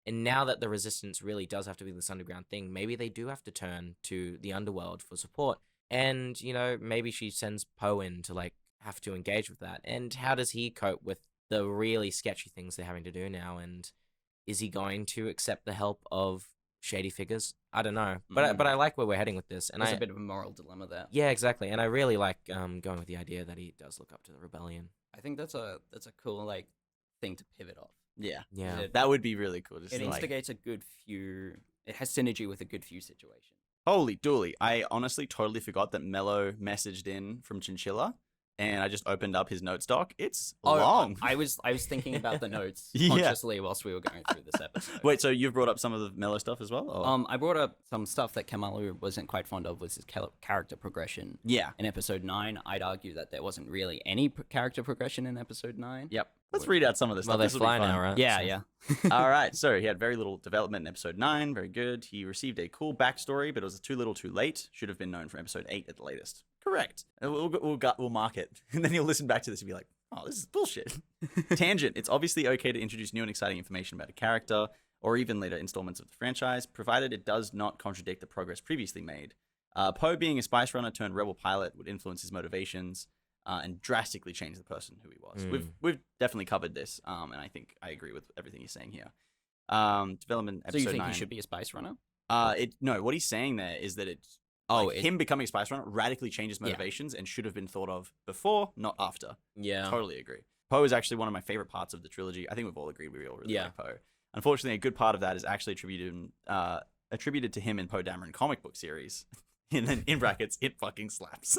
Speaker 2: And now that the Resistance really does have to be this underground thing, maybe they do have to turn to the underworld for support. And, maybe she sends Poe in to, like, have to engage with that. And how does he cope with the really sketchy things they're having to do now? And is he going to accept the help of shady figures? I don't know. But I like where we're heading with this. And
Speaker 3: There's a bit of a moral dilemma there.
Speaker 2: Yeah, exactly. And I really like going with the idea that he does look up to the rebellion.
Speaker 3: I think that's a cool like thing to pivot off.
Speaker 1: Yeah.
Speaker 2: Yeah.
Speaker 3: It,
Speaker 1: That would be really cool. Just
Speaker 3: it
Speaker 1: to, like,
Speaker 3: instigates a good few. It has synergy with a good few situation.
Speaker 1: holy dooly. I honestly totally forgot that Mello messaged in from Chinchilla and I just opened up his notes doc. It's long.
Speaker 3: I was thinking about the notes
Speaker 1: Yeah.
Speaker 3: consciously whilst we were going through this episode.
Speaker 1: Wait, so you've brought up some of the Mello stuff as well? Or?
Speaker 3: I brought up some stuff that Kamalu wasn't quite fond of was his character progression.
Speaker 1: Yeah.
Speaker 3: In episode 9, I'd argue that there wasn't really any character progression in episode 9.
Speaker 1: Yep. Let's read out some of this
Speaker 2: Well,
Speaker 1: stuff.
Speaker 2: they
Speaker 1: This will be
Speaker 2: fly
Speaker 1: fun.
Speaker 2: now, right?
Speaker 3: Yeah,
Speaker 2: So-
Speaker 3: yeah.
Speaker 1: All right, so he had very little development in episode 9. Very good. He received a cool backstory, but it was too little too late. Should have been known from episode 8 at the latest. Correct. We'll mark it. And then you'll listen back to this and be like, oh, this is bullshit. Tangent. It's obviously okay to introduce new and exciting information about a character or even later installments of the franchise, provided it does not contradict the progress previously made. Poe being a spice runner turned rebel pilot would influence his motivations and drastically change the person who he was. We've definitely covered this, and I think I agree with everything he's saying here. Development
Speaker 3: So
Speaker 1: episode
Speaker 3: you think
Speaker 1: 9.
Speaker 3: he should be a spice runner?
Speaker 1: No, what he's saying there is that it's
Speaker 3: Oh,
Speaker 1: him becoming a spice runner radically changes motivations and should have been thought of before, not after.
Speaker 2: Yeah.
Speaker 1: Totally agree. Poe is actually one of my favorite parts of the trilogy. I think we've all agreed we all really
Speaker 2: Yeah.
Speaker 1: like Poe. Unfortunately, a good part of that is actually attributed to him in Poe Dameron comic book series. And then in brackets, it fucking slaps.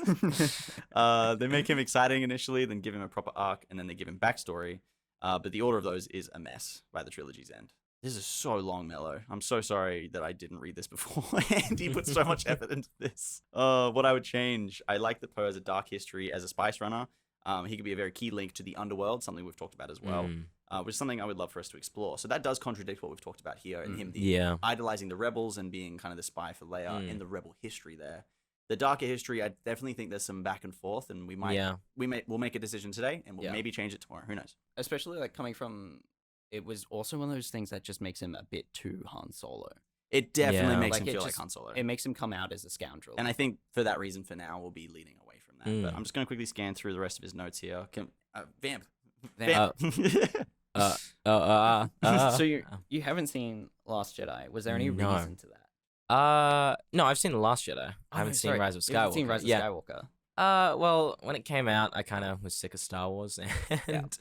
Speaker 1: They make him exciting initially, then give him a proper arc, and then they give him backstory. But the order of those is a mess by the trilogy's end. This is so long, Mello. I'm so sorry that I didn't read this beforehand. He put so much effort into this. What I would change, I like that Poe has a dark history as a spice runner. He could be a very key link to the underworld, something we've talked about as well, which is something I would love for us to explore. So that does contradict what we've talked about here, and him idolizing the rebels and being kind of the spy for Leia in the rebel history there. The darker history, I definitely think there's some back and forth, and we'll make a decision today, and we'll maybe change it tomorrow. Who knows?
Speaker 3: Especially like coming from, it was also one of those things that just makes him a bit too Han Solo.
Speaker 1: It definitely makes
Speaker 3: Like,
Speaker 1: him
Speaker 3: it
Speaker 1: feel like
Speaker 3: just-
Speaker 1: Han Solo.
Speaker 3: It makes him come out as a scoundrel.
Speaker 1: And I think for that reason, for now, we'll be leading away from that. But I'm just going to quickly scan through the rest of his notes here. Vamp.
Speaker 3: So you haven't seen Last Jedi. Was there any
Speaker 2: No.
Speaker 3: reason to that?
Speaker 2: No, I've seen The Last Jedi. I haven't seen Rise of
Speaker 3: You haven't
Speaker 2: Skywalker.
Speaker 3: seen Rise of
Speaker 2: yeah.
Speaker 3: Skywalker.
Speaker 2: Well, when it came out, I kind of was sick of Star Wars, and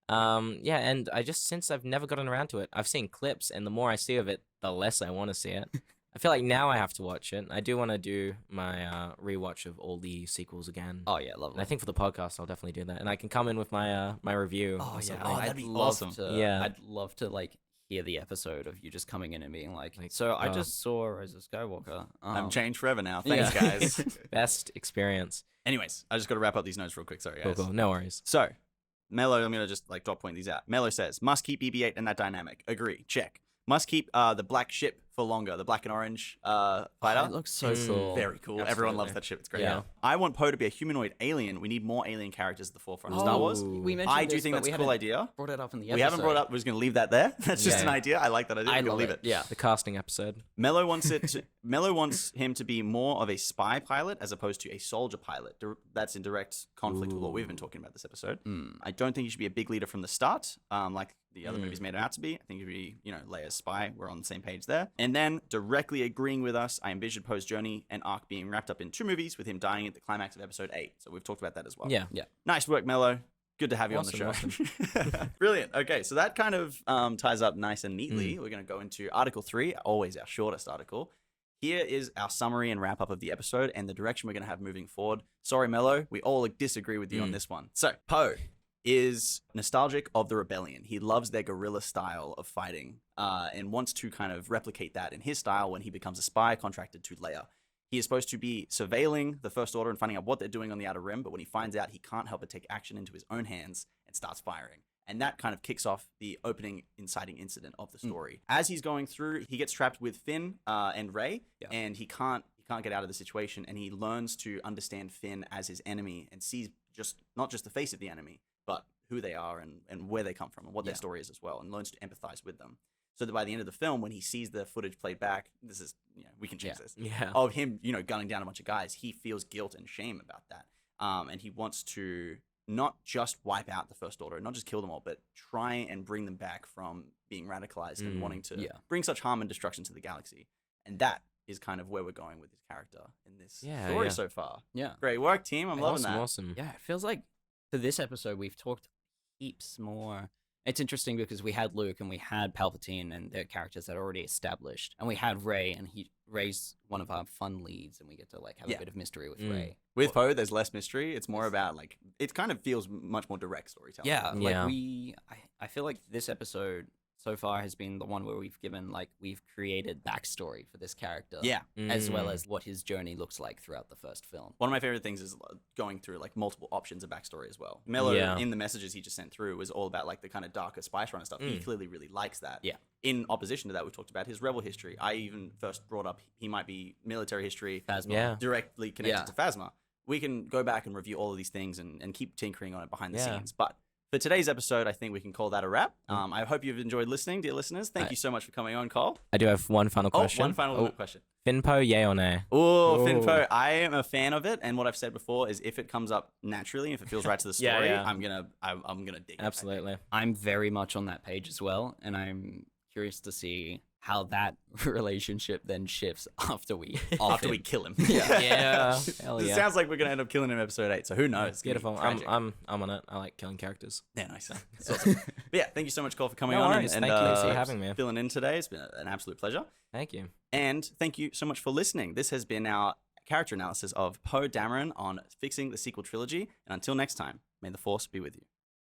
Speaker 2: and I just since I've never gotten around to it. I've seen clips, and the more I see of it, the less I want to see it. I feel like now I have to watch it. I do want to do my rewatch of all the sequels again.
Speaker 3: Oh yeah,
Speaker 2: And
Speaker 3: lovely.
Speaker 2: I think for the podcast, I'll definitely do that, and I can come in with my my review.
Speaker 3: Oh
Speaker 2: or
Speaker 3: yeah,
Speaker 2: something.
Speaker 1: that'd be
Speaker 3: I'd love
Speaker 1: awesome.
Speaker 3: to.
Speaker 2: Yeah.
Speaker 3: I'd love to like hear the episode of you just coming in and being like,
Speaker 2: Like,
Speaker 3: so I just saw Rise of Skywalker.
Speaker 1: I'm changed forever now. Thanks,
Speaker 3: Yeah.
Speaker 1: guys.
Speaker 2: Best experience.
Speaker 1: Anyways, I just got to wrap up these notes real quick. Sorry,
Speaker 2: Cool,
Speaker 1: guys.
Speaker 2: cool. No worries.
Speaker 1: So, Mello, I'm going to just like drop point these out. Mello says, must keep BB-8 in that dynamic. Agree. Check. Must keep the black ship for longer. The black and orange fighter.
Speaker 3: It looks so cool.
Speaker 1: Very cool. Everyone
Speaker 3: Absolutely.
Speaker 1: loves that ship. It's great.
Speaker 2: Yeah.
Speaker 1: I want Poe to be a humanoid alien. We need more alien characters at the forefront of Star Wars.
Speaker 3: We mentioned
Speaker 1: I do
Speaker 3: this,
Speaker 1: think
Speaker 3: but
Speaker 1: that's
Speaker 3: we
Speaker 1: a cool
Speaker 3: haven't
Speaker 1: idea.
Speaker 3: Brought it up in the episode.
Speaker 1: We haven't brought up. We're just going to leave that there. That's just
Speaker 2: Yeah.
Speaker 1: an idea. I like that idea.
Speaker 3: I
Speaker 1: We're gonna
Speaker 3: love
Speaker 1: leave
Speaker 3: it. Yeah.
Speaker 2: The casting episode.
Speaker 1: Mello wants Mello wants him to be more of a spy pilot as opposed to a soldier pilot. That's in direct conflict with what we've been talking about this episode. I don't think he should be a big leader from the start, like the other movies made him out to be. I think he'd be, Leia's spy. We're on the same page there. And then directly agreeing with us, I envisioned Poe's journey and arc being wrapped up in 2 movies with him dying at the climax of episode 8. So we've talked about that as well.
Speaker 2: Yeah.
Speaker 1: Nice work, Mello. Good to have you on the show. Brilliant. Okay, so that kind of ties up nice and neatly. We're going to go into Article 3, always our shortest article. Here is our summary and wrap up of the episode and the direction we're going to have moving forward. Sorry, Mello, we all disagree with you on this one. So, Poe is nostalgic of the rebellion. He loves their guerrilla style of fighting and wants to kind of replicate that in his style when he becomes a spy contracted to Leia. He is supposed to be surveilling the First Order and finding out what they're doing on the Outer Rim, but when he finds out, he can't help but take action into his own hands and starts firing. And that kind of kicks off the opening inciting incident of the story. As he's going through, he gets trapped with Finn and Rey, and he can't get out of the situation, and he learns to understand Finn as his enemy and sees not just the face of the enemy, but who they are and where they come from and what their story is as well, and learns to empathize with them. So that by the end of the film, when he sees the footage played back, this is, we can change this,
Speaker 2: Yeah.
Speaker 1: of him, gunning down a bunch of guys, he feels guilt and shame about that. And he wants to not just wipe out the First Order, not just kill them all, but try and bring them back from being radicalized and wanting to bring such harm and destruction to the galaxy. And that is kind of where we're going with his character in this story so far.
Speaker 3: Yeah.
Speaker 1: Great work, team. I'm loving that.
Speaker 2: Awesome.
Speaker 3: Yeah, it feels like for this episode we've talked heaps more. It's interesting because we had Luke and we had Palpatine and their characters that are already established, and we had Rey, and Rey's one of our fun leads, and we get to like have a bit of mystery with Rey.
Speaker 1: With Poe, there's less mystery. It's more about like it kind of feels much more direct storytelling.
Speaker 3: Yeah,
Speaker 2: Yeah.
Speaker 3: like I feel like this episode so far has been the one where we've created backstory for this character.
Speaker 1: Yeah.
Speaker 3: As well as what his journey looks like throughout the first film.
Speaker 1: One of my favorite things is going through like multiple options of backstory as well. Mello, in the messages he just sent through, was all about like the kind of darker Spice Runner stuff. He clearly really likes that.
Speaker 3: Yeah.
Speaker 1: In opposition to that, we talked about his rebel history. I even first brought up he might be military history,
Speaker 3: Phasma.
Speaker 1: directly connected to Phasma. We can go back and review all of these things and keep tinkering on it behind the scenes. But for today's episode, I think we can call that a wrap. I hope you've enjoyed listening, dear listeners. Thank you so much for coming on, Cole.
Speaker 2: I do have one final question.
Speaker 1: One final question.
Speaker 2: Finpo, yay or nay?
Speaker 1: Oh, Finpo, I am a fan of it, and what I've said before is if it comes up naturally, if it feels right to the story, I'm gonna dig it.
Speaker 2: Absolutely.
Speaker 3: I'm very much on that page as well, and I'm curious to see how that relationship then shifts after we
Speaker 1: kill him.
Speaker 2: Yeah. Hell
Speaker 1: It
Speaker 2: yeah.
Speaker 1: sounds like we're gonna end up killing him in episode 8. So who knows?
Speaker 2: It's beautiful. I'm on it. I like killing characters.
Speaker 1: Yeah, nice. It's awesome. But yeah, thank you so much, Cole, for coming
Speaker 2: No
Speaker 1: on
Speaker 2: worries.
Speaker 1: and
Speaker 2: Thank you for having me.
Speaker 1: filling in today. It's been an absolute pleasure.
Speaker 2: Thank you.
Speaker 1: And thank you so much for listening. This has been our character analysis of Poe Dameron on fixing the sequel trilogy. And until next time, may the Force be with you.